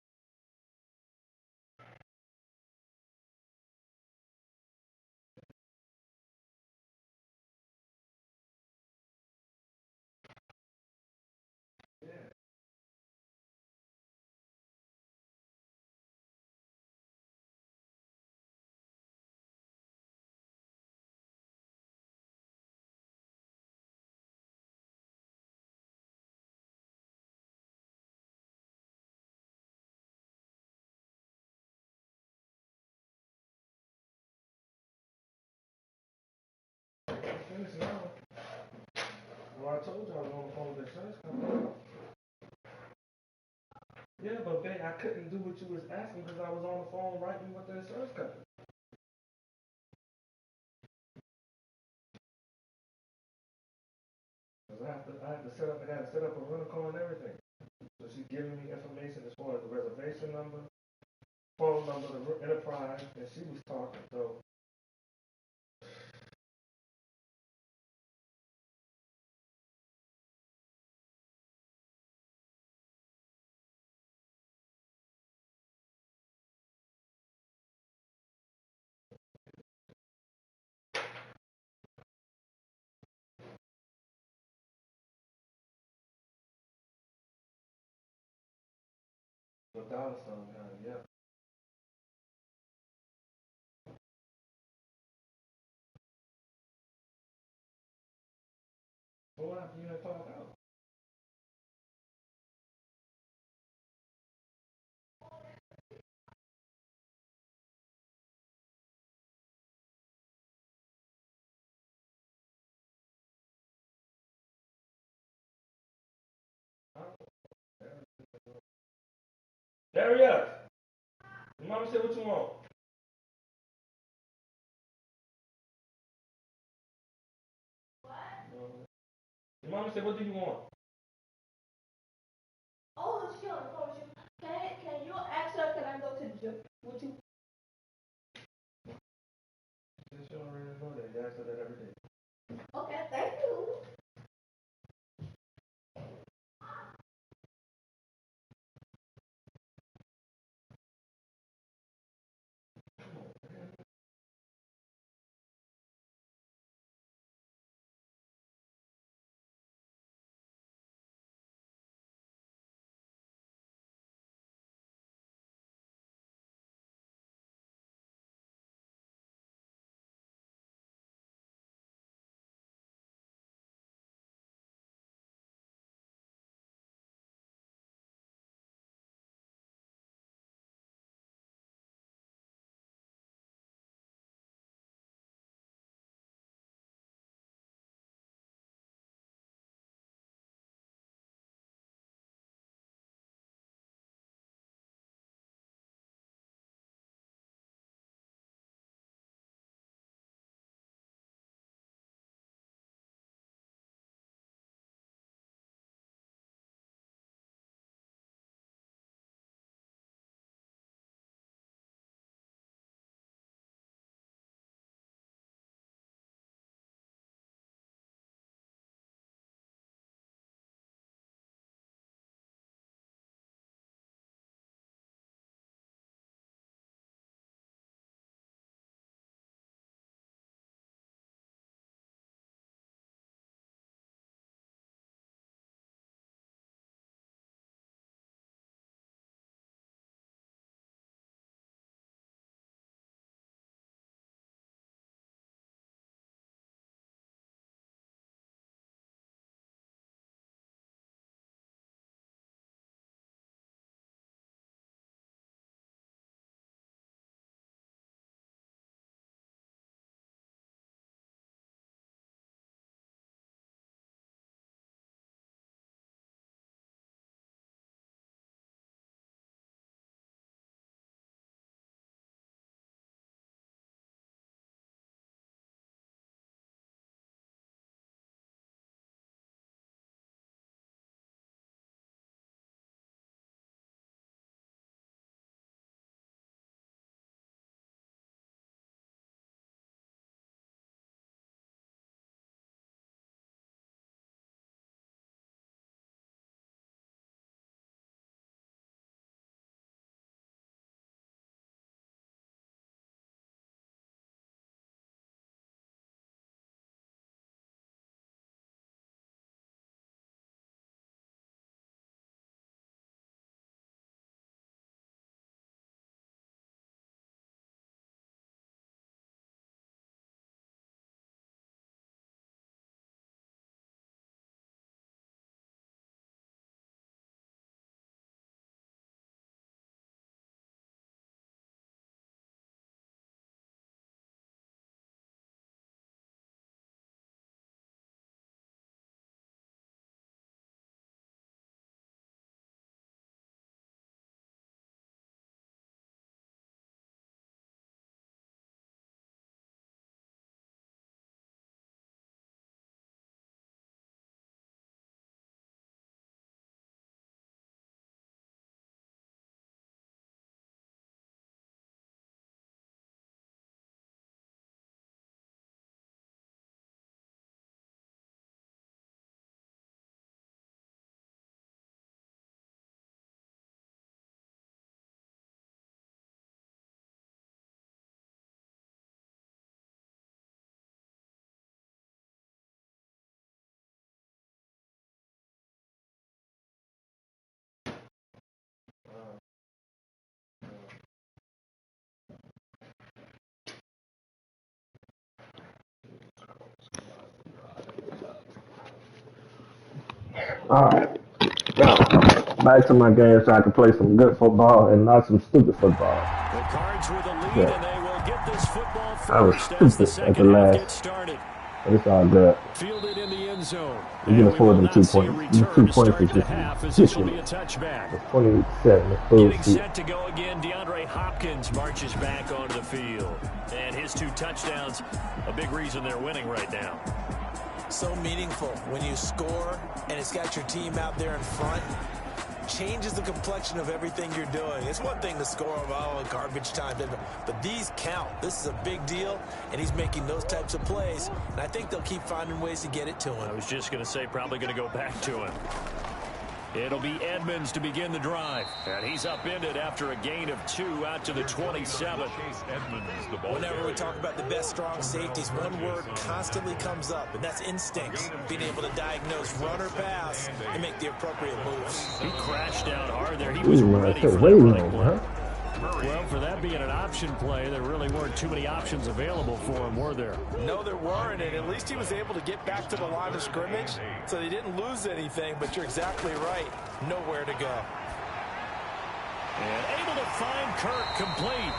Finish now. Well, I told you I was on the phone with the insurance company. Yeah, but babe, I couldn't do what you was asking because I was on the phone writing with the insurance company. Cause I had to set up a rental car and everything. So she's giving me information as far as the reservation number, phone number, the enterprise, and she was talking. So the dollar sign behind, yeah. But what happened? You didn't talk out. Darius, your mama said what you want. Your mama said what do you want? Oh, she on the phone with you. Can you ask her, can I go to the gym? Would you? She already know that. You ask her that every day. Okay, thank you. Alright. Now, back to my game so I can play some good football and not some stupid football. The Cards with a lead, and they will get this football I was first as the stupid at the second half last. gets started. But it's all good. Fielded in the end zone. We can afford them 2 points. 2 points is As this will be a touchback. It's 27. Getting set to go again, DeAndre Hopkins marches back onto the field. And his 2 touchdowns, a big reason they're winning right now. So meaningful when you score and it's got your team out there in front. Changes the complexion of everything you're doing. It's one thing to score, garbage time, but these count. This is a big deal, and he's making those types of plays, and I think they'll keep finding ways to get it to him. I was just going to say probably going to go back to him. It'll be Edmonds to begin the drive. And he's upended after a gain of 2 out to the 27. Whenever we talk about the best strong safeties, one word constantly comes up, and that's instincts. Being able to diagnose run or pass and make the appropriate moves. He crashed out hard there. He was ready for that running play. Well, for that being an option play, there really weren't too many options available for him, were there? No, there weren't, and at least he was able to get back to the line of scrimmage, so they didn't lose anything, but you're exactly right. Nowhere to go. And able to find Kirk complete.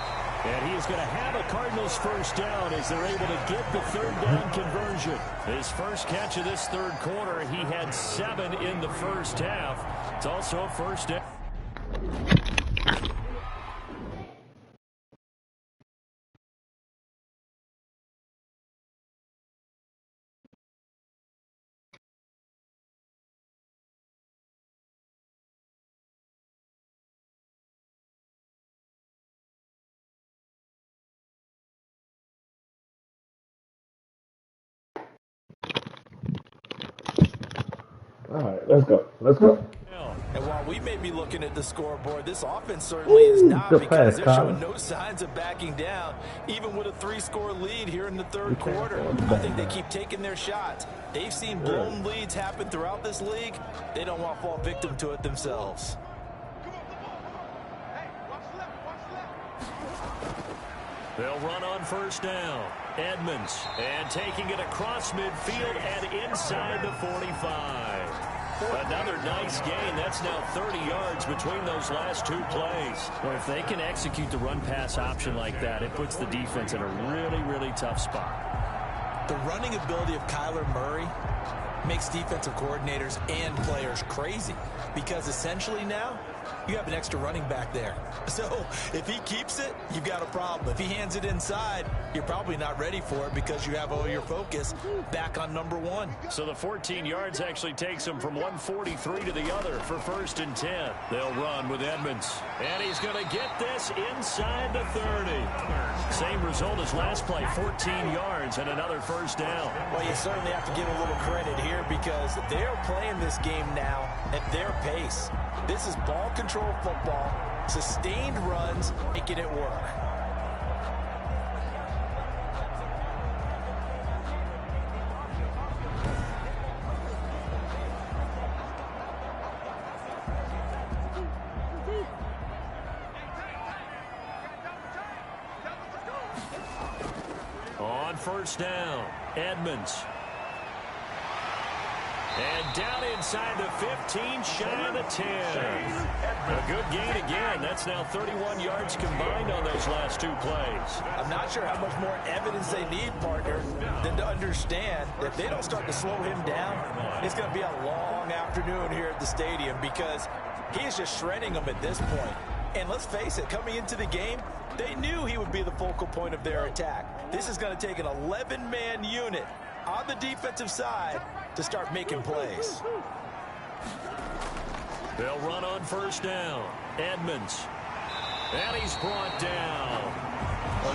And he is going to have a Cardinals first down as they're able to get the third down conversion. His first catch of this third quarter, he had 7 in the first half. It's also a first down. All right, let's go. Let's go. And while we may be looking at the scoreboard, this offense certainly is not, because they're showing no signs of backing down, even with a 3-score lead here in the third quarter. I think they keep taking their shots. They've seen blown leads happen throughout this league. They don't want to fall victim to it themselves. They'll run on first down. Edmonds, and taking it across midfield and inside the 45. Another nice gain. That's now 30 yards between those last 2 plays. Well, if they can execute the run-pass option like that, it puts the defense in a really, really tough spot. The running ability of Kyler Murray makes defensive coordinators and players crazy, because essentially now you have an extra running back there. So if he keeps it, you've got a problem. If he hands it inside, you're probably not ready for it because you have all your focus back on number 1. So the 14 yards actually takes him from 143 to the other for first and 10. They'll run with Edmonds. And he's going to get this inside the 30. Same result as last play, 14 yards and another first down. Well, you certainly have to give a little credit here, because they're playing this game now at their pace. This is ball control football, sustained runs, making it work. On first down, Edmonds. And down inside the 15, shy of the 10. A good gain again. That's now 31 yards combined on those last 2 plays. I'm not sure how much more evidence they need, partner, than to understand that if they don't start to slow him down, it's going to be a long afternoon here at the stadium, because he is just shredding them at this point. And let's face it, coming into the game, they knew he would be the focal point of their attack. This is going to take an 11-man unit on the defensive side to start making plays. They'll run on first down. Edmonds. And he's brought down.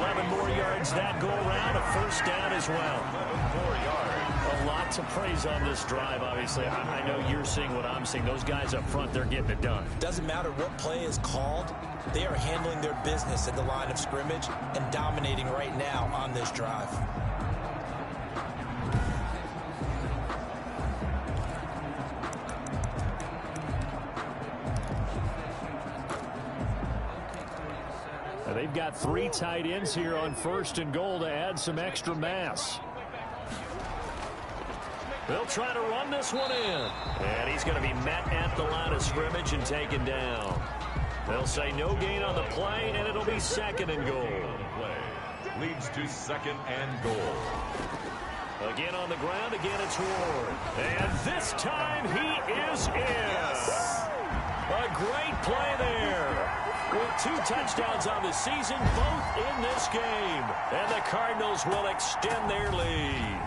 11 more yards that go around. A first down as well. 11 more yards. A lot to praise on this drive, obviously. I know you're seeing what I'm seeing. Those guys up front, they're getting it done. Doesn't matter what play is called. They are handling their business at the line of scrimmage and dominating right now on this drive. They've got 3 tight ends here on first and goal to add some extra mass. They'll try to run this one in. And he's going to be met at the line of scrimmage and taken down. They'll say no gain on the play, and it'll be 2nd and goal. Play leads to 2nd and goal. Again on the ground, again it's Ward. And this time he is in. Yes. A great play there. With 2 touchdowns on the season, both in this game. And the Cardinals will extend their lead.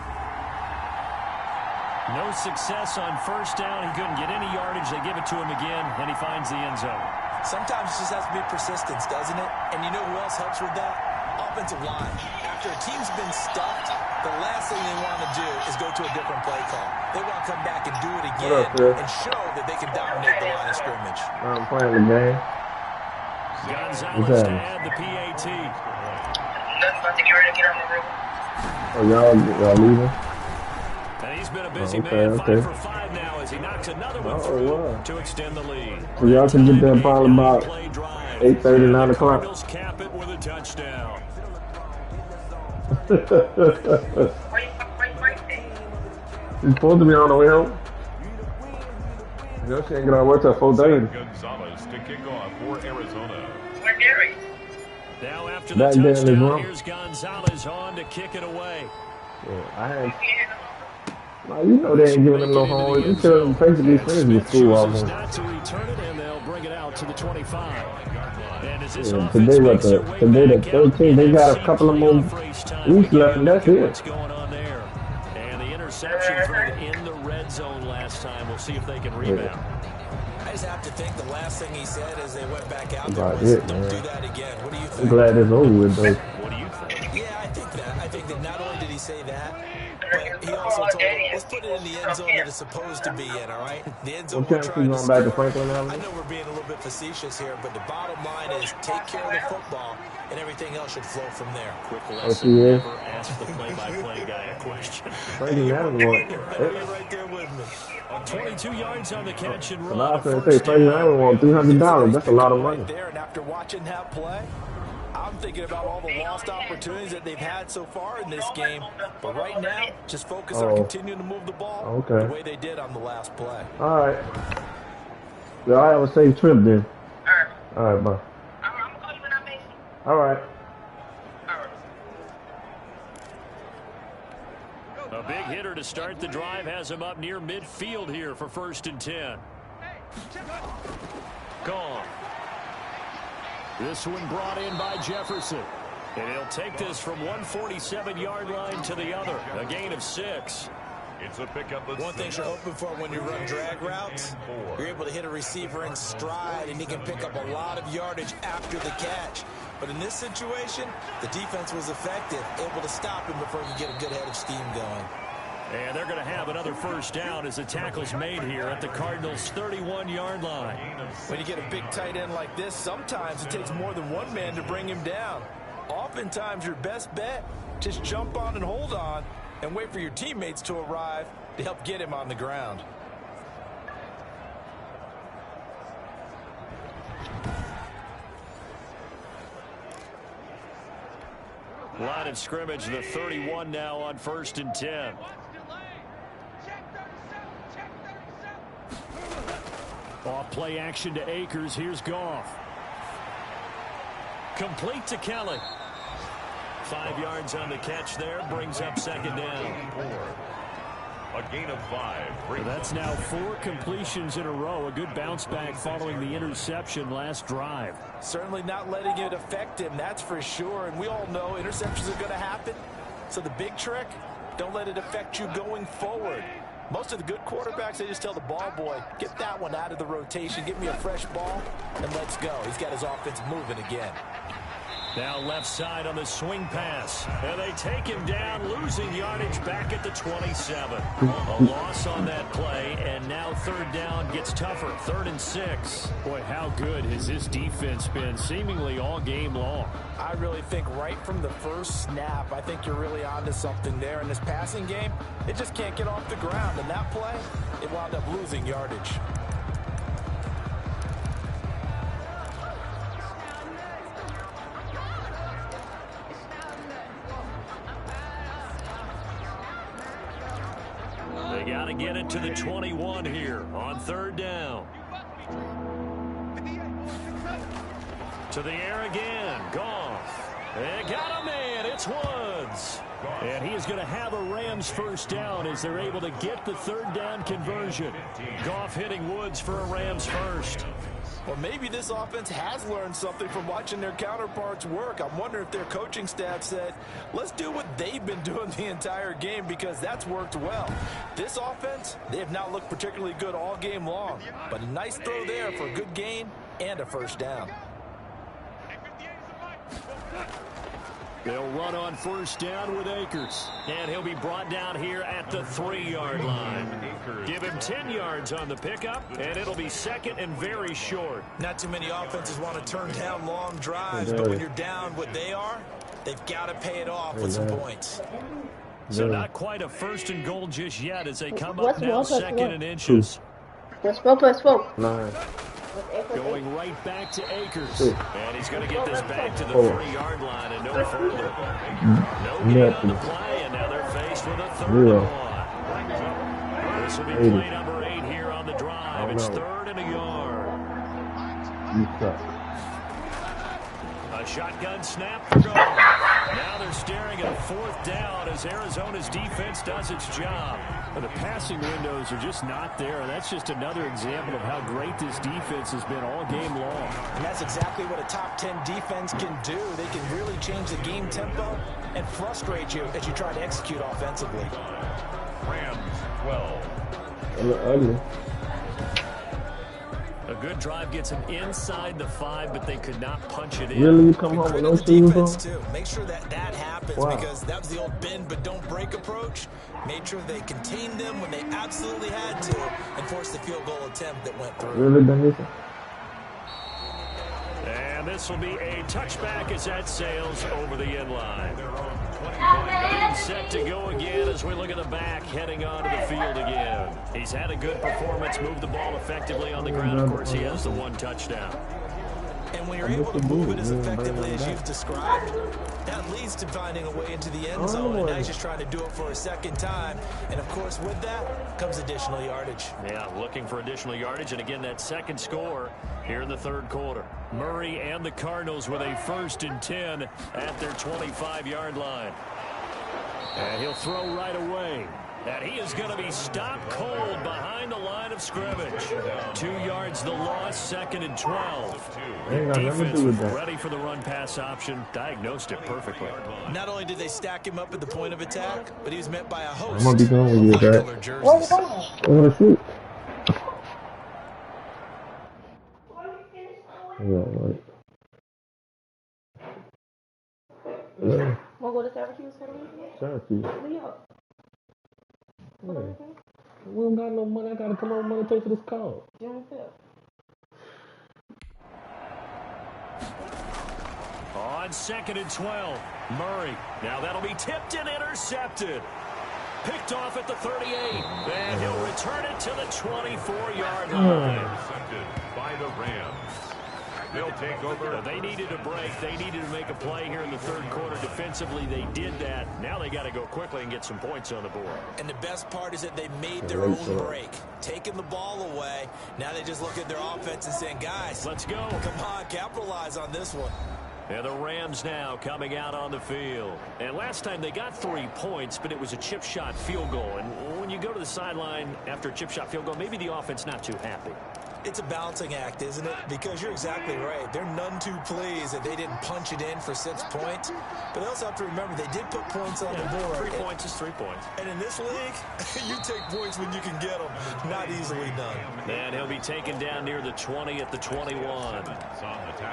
No success on first down. He couldn't get any yardage. They give it to him again, and he finds the end zone. Sometimes it just has to be persistence, doesn't it? And you know who else helps with that? Offensive line. After a team's been stuffed, the last thing they want to do is go to a different play call. They want to come back and do it again and show that they can dominate the line of scrimmage. I'm playing the game. Gonzalez to add the PAT. About to get ready to get on the road. Oh, y'all leaving? And he's been a busy man, 5 for 5 now as he knocks another one through to extend the lead. So y'all can get there probably about 8:30, 9 o'clock. Cardinals cap it with a touchdown. He's supposed to be on the way home. Josh ain't gonna work till 4:30. Gonzalez to kick off for Arizona. Where Gary? Now after the touchdown, here's Gonzalez on to kick it away. Yeah, you know they ain't giving them no home. You tell them basically finished with school almost. Not to return it, and they'll bring it out to the 25. And as this Today the 13th, they got a couple of more weeks left, and that's it. What's going on there? And the interception thrown in the red zone last time. We'll see if they can rebound. I just have to think the last thing he said as they went back out there was, don't do that again. What do you think? I'm glad it's over with, though. What do you think? Yeah, I think that. I think that not only did he say that, but he also told him, let's put it in the end zone that it's supposed to be in, all right? The end zone we're trying to back to Franklin Avenue? I know we're being a little bit facetious here, but the bottom line is take care of the football, and everything else should flow from there. Quick lesson, never ask the play-by-play guy a question. Franklin Avenue. You're right there with me. 22 yards on the catch and run. I was going to say, Franklin Avenue want $300. That's a lot of money. Right there, and after watching that play, I'm thinking about all the lost opportunities that they've had so far in this game. But right now, just focus on continuing to move the ball the way they did on the last play. All right. Well, I have a safe trip then. All right, bye. I'm going to call you when I make it. All right. A big hitter to start the drive has him up near midfield here for 1st and 10. Gone. This one brought in by Jefferson. And he'll take this from 147-yard line to the other. A gain of 6. It's a pickup of One thing you're hoping for when you run drag routes, you're able to hit a receiver in stride, and he can pick up a lot of yardage after the catch. But in this situation, the defense was effective, able to stop him before he could get a good head of steam going. And they're going to have another 1st down as the tackle's made here at the Cardinals' 31-yard line. When you get a big tight end like this, sometimes it takes more than one man to bring him down. Oftentimes, your best bet, just jump on and hold on and wait for your teammates to arrive to help get him on the ground. Line of scrimmage, the 31 now on 1st and 10. Off play action to Akers. Here's Goff. Complete to Kelly. 5 yards on the catch there. Brings up 2nd down. A gain of 5. That's now 4 completions in a row. A good bounce back following the interception last drive. Certainly not letting it affect him, that's for sure. And we all know interceptions are going to happen. So the big trick, don't let it affect you going forward. Most of the good quarterbacks, they just tell the ball boy, get that one out of the rotation, give me a fresh ball, and let's go. He's got his offense moving again. Now left side on the swing pass. And they take him down, losing yardage back at the 27. A loss on that play, and now 3rd down gets tougher. 3rd and 6. Boy, how good has this defense been seemingly all game long? I really think right from the first snap, I think you're really onto something there. In this passing game, it just can't get off the ground. And that play, it wound up losing yardage. Got to get it to the 21 here on third down. To the air again. Goff. They got a man. It's Woods. And he is going to have a Rams first down as they're able to get the third down conversion. Goff hitting Woods for a Rams first. Or maybe this offense has learned something from watching their counterparts work. I'm wondering if their coaching staff said, let's do what they've been doing the entire game, because that's worked well. This offense, they have not looked particularly good all game long. But a nice throw there for a good gain and a first down. They'll run on first down with Akers. And he'll be brought down here at the 3-yard line. Give him 10 yards on the pickup, and it'll be second and very short. Not too many offenses want to turn down long drives, but when you're down what they are, they've got to pay it off with some points. So not quite a first and goal just yet as they come up now second and inches. Let's go. 9. Going right back to Akers. And he's going to get this back to the 3-yard line and no further. No gain on the play, and now they're faced with a third and 1. This will be play number 8 here on the drive. It's third and a yard. You suck. A shotgun snap for Goff. Now they're staring at a fourth down as Arizona's defense does its job. The passing windows are just not there. That's just another example of how great this defense has been all game long. And that's exactly what a top 10 defense can do. They can really change the game tempo and frustrate you as you try to execute offensively. Rams 12. They look ugly. A good drive gets them inside the 5, but they could not punch it in. Really? You come home with no shoes on? Too. Make sure that happens, because that was the old bend but don't break approach. Made sure they contained them when they absolutely had to and forced the field goal attempt that went through. Really done this? And this will be a touchback as that sails over the end line. Set to go again as we look at the back heading onto the field again. He's had a good performance, moved the ball effectively on the ground. Of course, he has the 1 touchdown. And when you're able to move it as effectively as you've described, that leads to finding a way into the end zone. And now he's just trying to do it for a second time. And, of course, with that comes additional yardage. Yeah, looking for additional yardage. And, again, that second score here in the third quarter. Murray and the Cardinals with a 1st and 10 at their 25-yard line. And he'll throw right away. And he is going to be stopped cold behind the line of scrimmage. 2 yards the loss, 2nd and 12. Defense was ready for the run-pass option, diagnosed it perfectly. Not only did they stack him up at the point of attack, but he was met by a host I'm gonna be going with you, of jerseys. I want to shoot. Yeah. Want to go to Syracuse for the weekend? Syracuse. Leo. Yeah. We don't got no money. I gotta come over money to pay for this car. June 5th. On 2nd and 12, Murray. Now that'll be tipped and intercepted. Picked off at the 38. And he'll return it to the 24-yard line. Intercepted by the Rams. They'll take over. They needed a break. They needed to make a play here in the third quarter. Defensively, they did that. Now they got to go quickly and get some points on the board. And the best part is that they made their own break. Taking the ball away. Now they just look at their offense and saying, guys, let's go. Come on, capitalize on this one. And the Rams now coming out on the field. And last time they got 3 points, but it was a chip shot field goal. And when you go to the sideline after a chip shot field goal, maybe the offense not too happy. It's a balancing act, isn't it? Because you're exactly right. They're none too pleased that they didn't punch it in for 6 points. But they also have to remember they did put points on the board. 3 points is 3 points. And in this league, you take points when you can get them. Not easily done. And he'll be taken down near the 20 at the 21.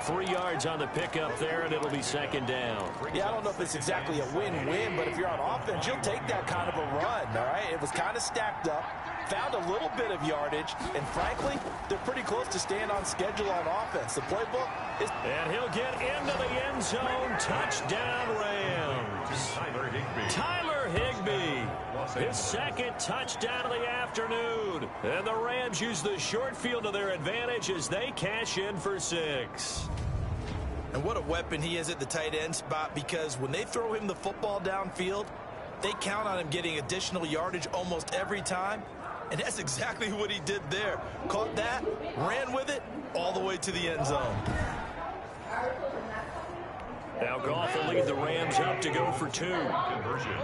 3 yards on the pickup there, and it'll be 2nd down. Yeah, I don't know if it's exactly a win-win, but if you're on offense, you'll take that kind of a run, all right? It was kind of stacked up. Found a little bit of yardage, and frankly, they're pretty close to staying on schedule on offense. The playbook is... And he'll get into the end zone. Touchdown, Rams. Tyler Higbee. His 2nd touchdown of the afternoon. And the Rams use the short field to their advantage as they cash in for 6. And what a weapon he is at the tight end spot, because when they throw him the football downfield, they count on him getting additional yardage almost every time. And that's exactly what he did there. Caught that, ran with it, all the way to the end zone. Now Goff will lead the Rams up to go for 2. Conversion.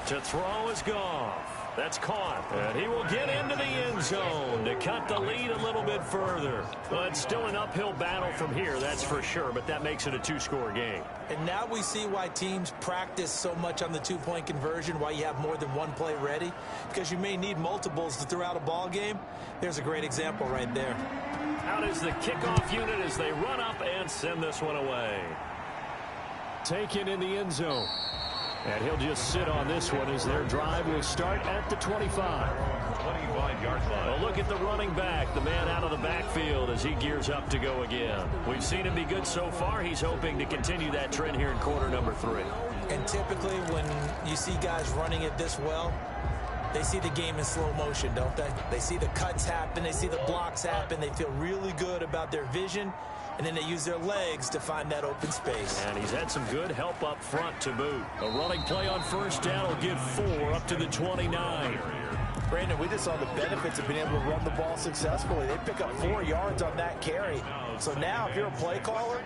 To throw is Goff. That's caught. And he will get into the end zone to cut the lead a little bit further. Well, it's still an uphill battle from here, that's for sure, but that makes it a 2-score game. And now we see why teams practice so much on the 2-point conversion, why you have more than one play ready, because you may need multiples to throw out a ball game. There's a great example right there. Out is the kickoff unit as they run up and send this one away. Taken in the end zone. And he'll just sit on this one as their drive will start at the 25. 25-yard line. Well, look at the running back, the man out of the backfield as he gears up to go again. We've seen him be good so far. He's hoping to continue that trend here in quarter number 3. And typically when you see guys running it this well, they see the game in slow motion, don't they? They see the cuts happen. They see the blocks happen. They feel really good about their vision. And then they use their legs to find that open space. And he's had some good help up front to boot. A running play on first down will give 4 up to the 29. Brandon, we just saw the benefits of being able to run the ball successfully. They pick up 4 yards on that carry. So now if you're a play caller,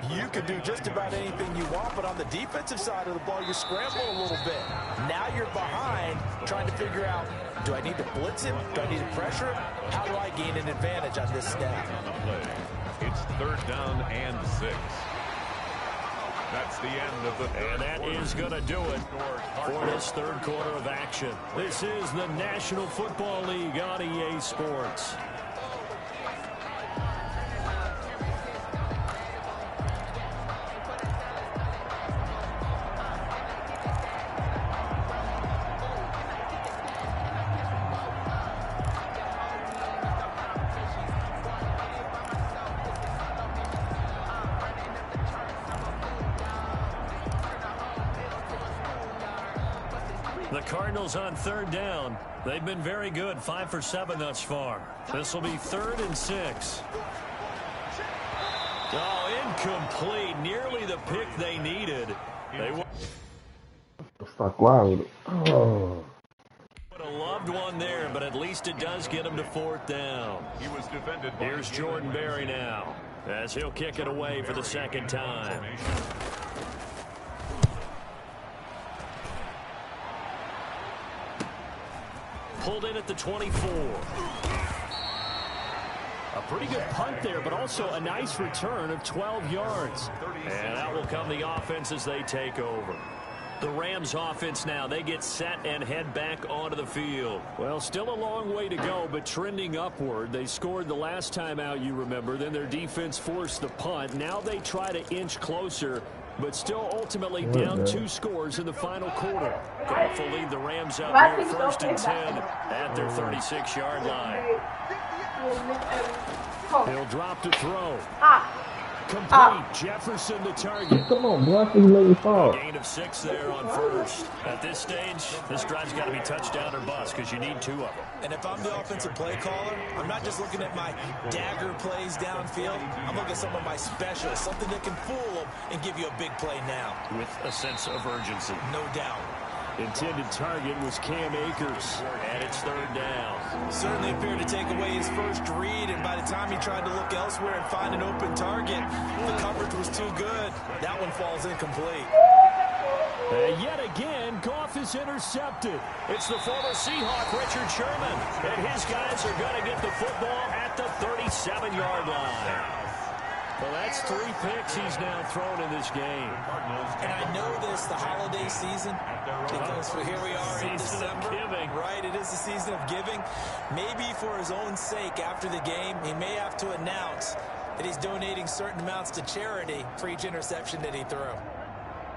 you can do just about anything you want, but on the defensive side of the ball, you scramble a little bit. Now you're behind trying to figure out, do I need to blitz him? Do I need to pressure him? How do I gain an advantage on this snap? It's 3rd down and 6. That's the end of the third And that quarter. is going to do it for this 3rd quarter of action. This is the National Football League on EA Sports. The Cardinals on 3rd down. They've been very good, 5 for 7 thus far. This will be 3rd and 6. Oh, incomplete. Nearly the pick they needed. They would Fuck, why would it? Oh. have loved one there, but at least it does get them to 4th down. He was defended by Here's Jordan Berry now, as he'll kick it away for the 2nd time. Pulled in at the 24. A pretty good punt there, but also a nice return of 12 yards. And out will come the offense as they take over. The Rams offense now, they get set and head back onto the field. Well, still a long way to go, but trending upward. They scored the last time out, you remember. Then their defense forced the punt. Now they try to inch closer, but still ultimately down 2 scores in the final quarter. Goff will lead the Rams up here 1st and 10 at their 36-yard line. He'll drop to throw. Complete. Jefferson the target. Come on, boy. I think you let you fall. Gain of 6 there on 1st. At this stage, this drive's got to be touchdown or bust because you need 2 of them. And if I'm the offensive play caller, I'm not just looking at my dagger plays downfield. I'm looking at some of my specials, something that can fool them and give you a big play now. With a sense of urgency. No doubt. Intended target was Cam Akers. And it's 3rd down. Certainly appeared to take away his first read, and by the time he tried to look elsewhere and find an open target, the coverage was too good. That one falls incomplete. And yet again, Goff is intercepted. It's the former Seahawk, Richard Sherman. And his guys are going to get the football at the 37-yard line. Well, that's 3 picks he's now thrown in this game. And I know this, the holiday season, because here we are in December. Right, it is the season of giving. Maybe for his own sake after the game, he may have to announce that he's donating certain amounts to charity for each interception that he threw.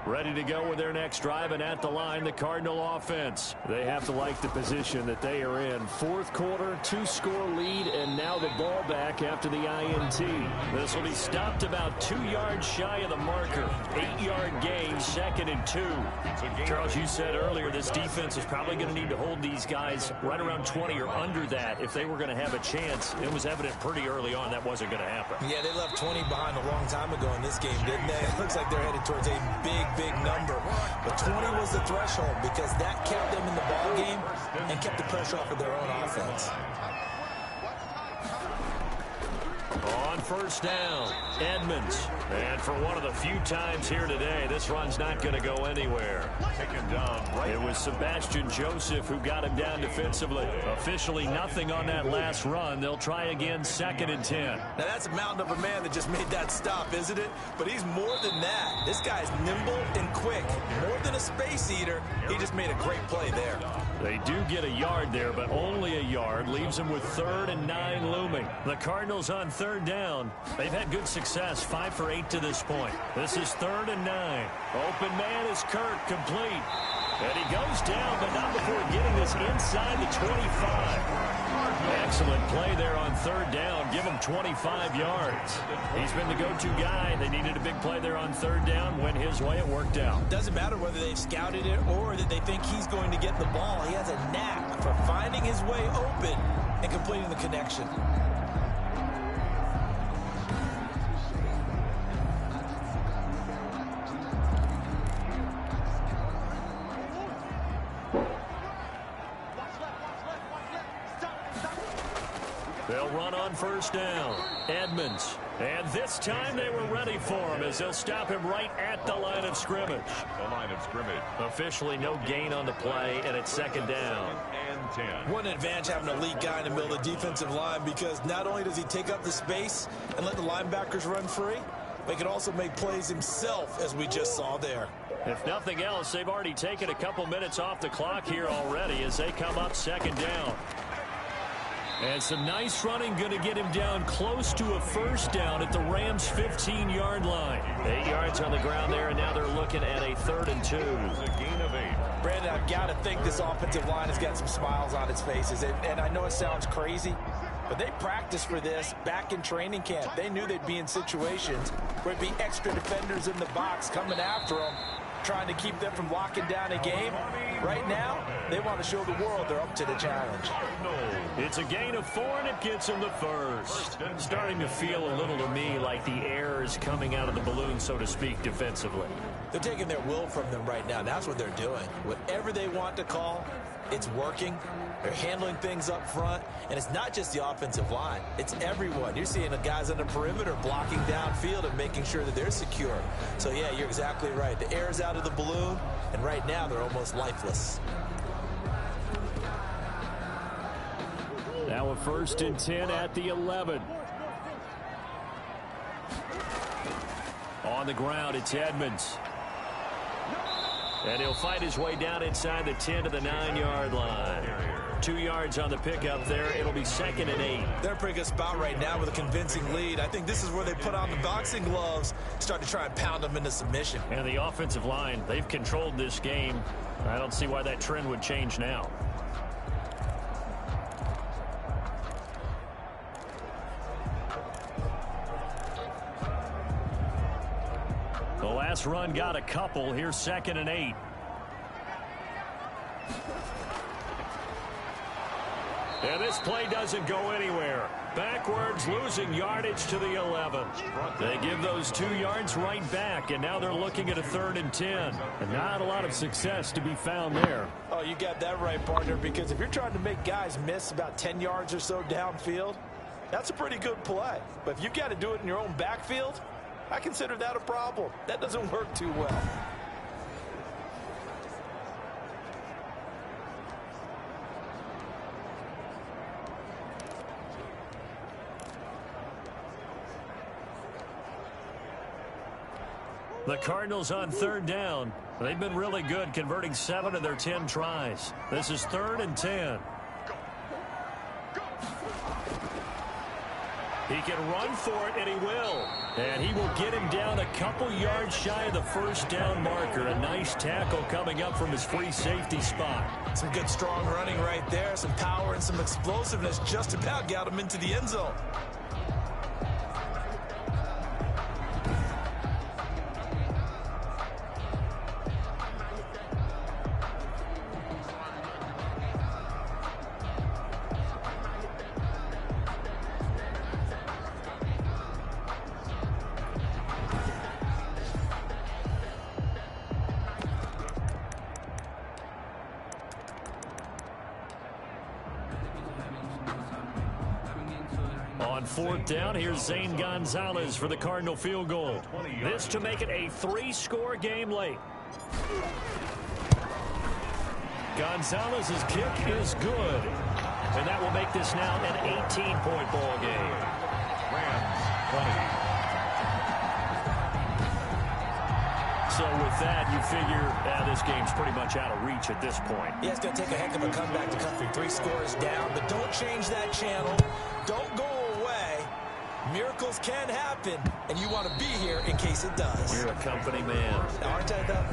Ready to go with their next drive, and at the line, the Cardinal offense. They have to like the position that they are in. 4th quarter, 2-score lead, and now the ball back after the INT. This will be stopped about 2 yards shy of the marker. 8-yard gain, 2nd and 2. Charles, you said earlier this defense is probably going to need to hold these guys right around 20 or under that if they were going to have a chance. It was evident pretty early on that wasn't going to happen. Yeah, they left 20 behind a long time ago in this game, didn't they? It looks like they're headed towards a big big number. But 20 was the threshold because that kept them in the ball game and kept the pressure off of their own offense. On first down, Edmonds. And for one of the few times here today, this run's not going to go anywhere. Taken down right. It was Sebastian Joseph who got him down defensively. Officially nothing on that last run. They'll try again, 2nd and 10. Now, that's a mountain of a man that just made that stop, isn't it? But he's more than that. This guy's nimble and quick. More than a space eater, he just made a great play there. They do get a yard there, but only a yard. Leaves them with 3rd and 9 looming. The Cardinals on 3rd down. They've had good success, 5 for 8 to this point. This is 3rd and 9. Open man is Kirk, complete. And he goes down, but not before getting this inside the 25. Excellent play there on 3rd down. Give him 25 yards. He's been the go-to guy. They needed a big play there on 3rd down. Went his way. It worked out. Doesn't matter whether they've scouted it or that they think he's going to get the ball. He has a knack for finding his way open and completing the connection. They'll run on first down. Edmonds. And this time they were ready for him as they'll stop him right at the line of scrimmage. The line of scrimmage. Officially no gain on the play, and it's 2nd down. And 10. What an advantage having an elite guy in the middle of the defensive line, because not only does he take up the space and let the linebackers run free, but he can also make plays himself, as we just saw there. If nothing else, they've already taken a couple minutes off the clock here already as they come up 2nd down. And some nice running, going to get him down close to a first down at the Rams' 15-yard line. 8 yards on the ground there, and now they're looking at a 3rd and 2. It's a gain of 8. Brandon, I've got to think this offensive line has got some smiles on its faces. And I know it sounds crazy, but they practiced for this back in training camp. They knew they'd be in situations where it'd be extra defenders in the box coming after them, trying to keep them from locking down a game. Right now, they want to show the world they're up to the challenge. It's a gain of 4, and it gets them the first. Starting to feel a little to me like the air is coming out of the balloon, so to speak, defensively. They're taking their will from them right now. That's what they're doing. Whatever they want to call, it's working. They're handling things up front, and it's not just the offensive line. It's everyone. You're seeing the guys on the perimeter blocking downfield and making sure that they're secure. So, yeah, you're exactly right. The air's out of the balloon, and right now they're almost lifeless. Now a 1st and 10 at the 11. On the ground, it's Edmonds. And he'll fight his way down inside the 10 to the 9-yard line. 2 yards on the pickup there. It'll be 2nd and 8. They're in a pretty good spot right now with a convincing lead. I think this is where they put on the boxing gloves, start to try and pound them into submission. And the offensive line, they've controlled this game. I don't see why that trend would change now. The last run got a couple. Here's 2nd and 8. And this play doesn't go anywhere. Backwards, losing yardage to the 11. They give those 2 yards right back, and now they're looking at a 3rd and 10. And not a lot of success to be found there. Oh, you got that right, partner, because if you're trying to make guys miss about 10 yards or so downfield, that's a pretty good play. But if you've got to do it in your own backfield, I consider that a problem. That doesn't work too well. The Cardinals on 3rd down. They've been really good, converting 7 of their 10 tries. This is 3rd and 10. He can run for it, and he will. And he will get him down a couple yards shy of the first down marker. A nice tackle coming up from his free safety spot. Some good strong running right there. Some power and some explosiveness just about got him into the end zone. On fourth down, here's Zane Gonzalez for the Cardinal field goal. This to make it a 3-score game late. Gonzalez's kick is good. And that will make this now an 18-point ball game. Rams 20. So with that, you figure this game's pretty much out of reach at this point. Yeah, it's going to take a heck of a comeback to come through 3 scores down. But don't change that channel. Don't go away. Miracles can happen, and you want to be here in case it does. You're a company man. Aren't I, though?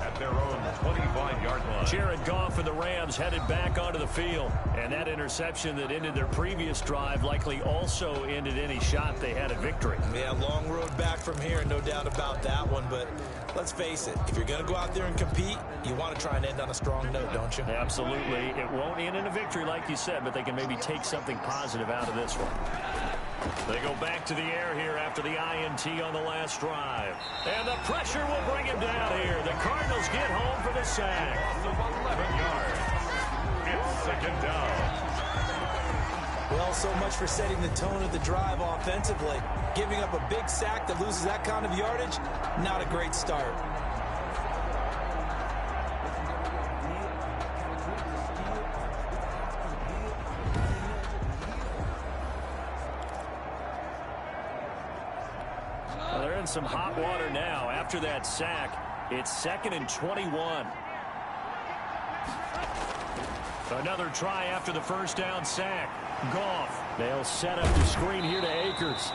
At their own 25-yard line. Jared Goff and the Rams headed back onto the field. And that interception that ended their previous drive likely also ended any shot they had at victory. Yeah, long road back from here, no doubt about that one. But let's face it, if you're going to go out there and compete, you want to try and end on a strong note, don't you? Absolutely. It won't end in a victory like you said, but they can maybe take something positive out of this one. They go back to the air here after the INT on the last drive. And the pressure will bring him down here. The Cardinals get home for the sack. Of 11 yards. It's second down. Well, so much for setting the tone of the drive offensively. Giving up a big sack that loses that kind of yardage, not a great start. They're in some hot water now. After that sack, it's 2nd and 21. Another try after the first down sack. Goff. They'll set up the screen here to Akers.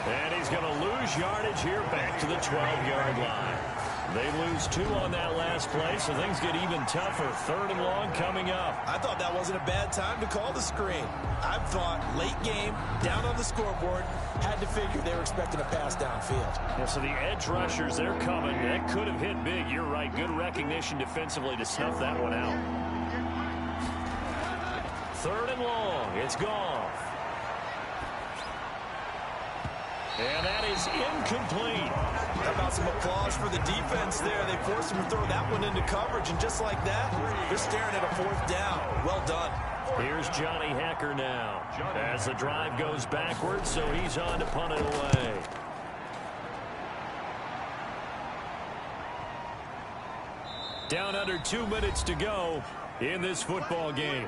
And he's going to lose yardage here back to the 12-yard line. They lose 2 on that last play, so things get even tougher. 3rd and long coming up. I thought that wasn't a bad time to call the screen. I thought late game, down on the scoreboard, had to figure they were expecting a pass downfield. Yeah, so the edge rushers, they're coming. That could have hit big. You're right. Good recognition defensively to snuff that one out. 3rd and long. It's Goff. And that is incomplete. How about some applause for the defense there? They forced him to throw that one into coverage, and just like that, they're staring at a 4th down. Well done. Here's Johnny Hekker now as the drive goes backwards, so he's on to punt it away. Down under 2 minutes to go in this football game.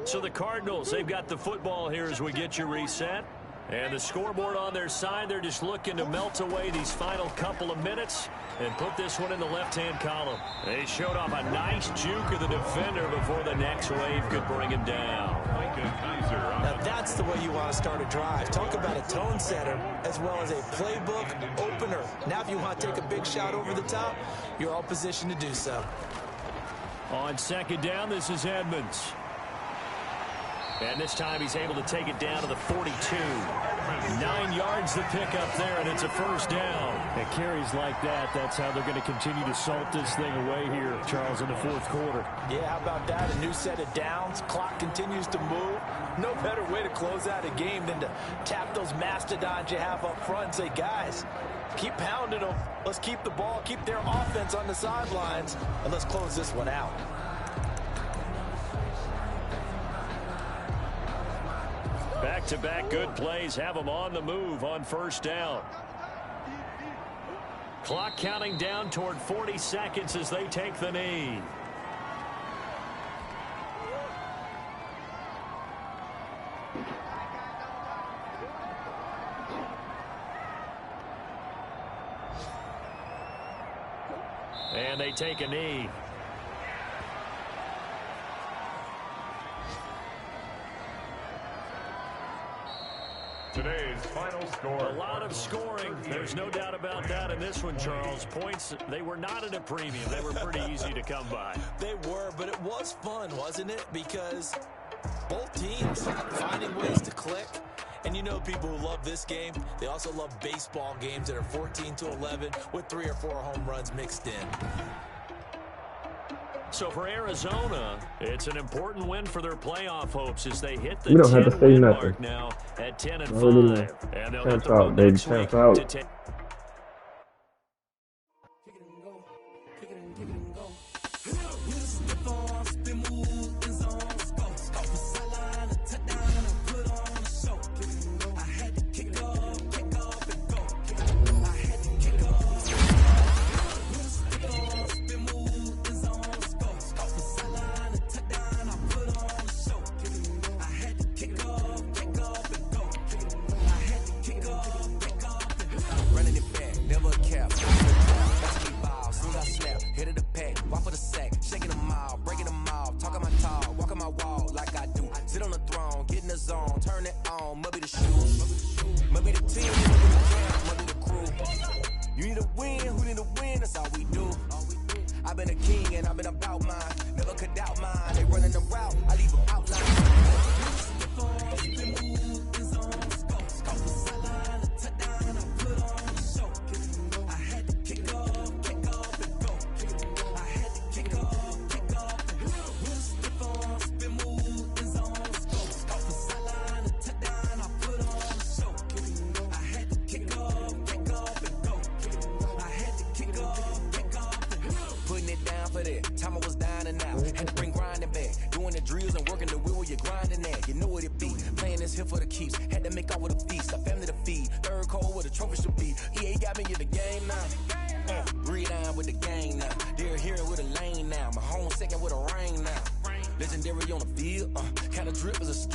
So the Cardinals, they've got the football here as we get you reset. And the scoreboard on their side, they're just looking to melt away these final couple of minutes and put this one in the left-hand column. They showed off a nice juke of the defender before the next wave could bring him down. Now that's the way you want to start a drive. Talk about a tone setter as well as a playbook opener. Now if you want to take a big shot over the top, you're all positioned to do so. On 2nd down, this is Edmonds. And this time he's able to take it down to the 42. 9 yards to pick up there, and it's a 1st down. And carries like that, that's how they're going to continue to salt this thing away here, Charles, in the 4th quarter. Yeah, how about that? A new set of downs. Clock continues to move. No better way to close out a game than to tap those mastodons you have up front and say, guys, keep pounding them. Let's keep the ball, keep their offense on the sidelines, and let's close this one out. Back-to-back good plays have them on the move on 1st down. Clock counting down toward 40 seconds as they take the knee. And they take a knee. Today's final score. A lot of scoring. There's no doubt about that in this one, Charles. Points, they were not at a premium. They were pretty easy to come by. They were, but it was fun, wasn't it? Because both teams finding ways to click. And you know people who love this game, they also love baseball games that are 14-11 with 3 or 4 home runs mixed in. So for Arizona, it's an important win for their playoff hopes as they hit the We don't have to say 10-win nothing. mark now at 10-5. And they'll Champs get the out, road baby. next week Champs out. to take.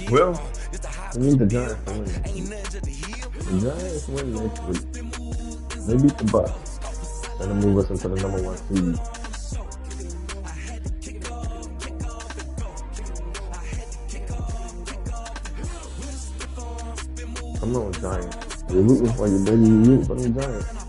Well, I need the Giants to win. The Giants win next week. They beat the Bucks. That'll move us into the #1 seed. Come on, Giants. You're rooting for your baby. You root for the Giants.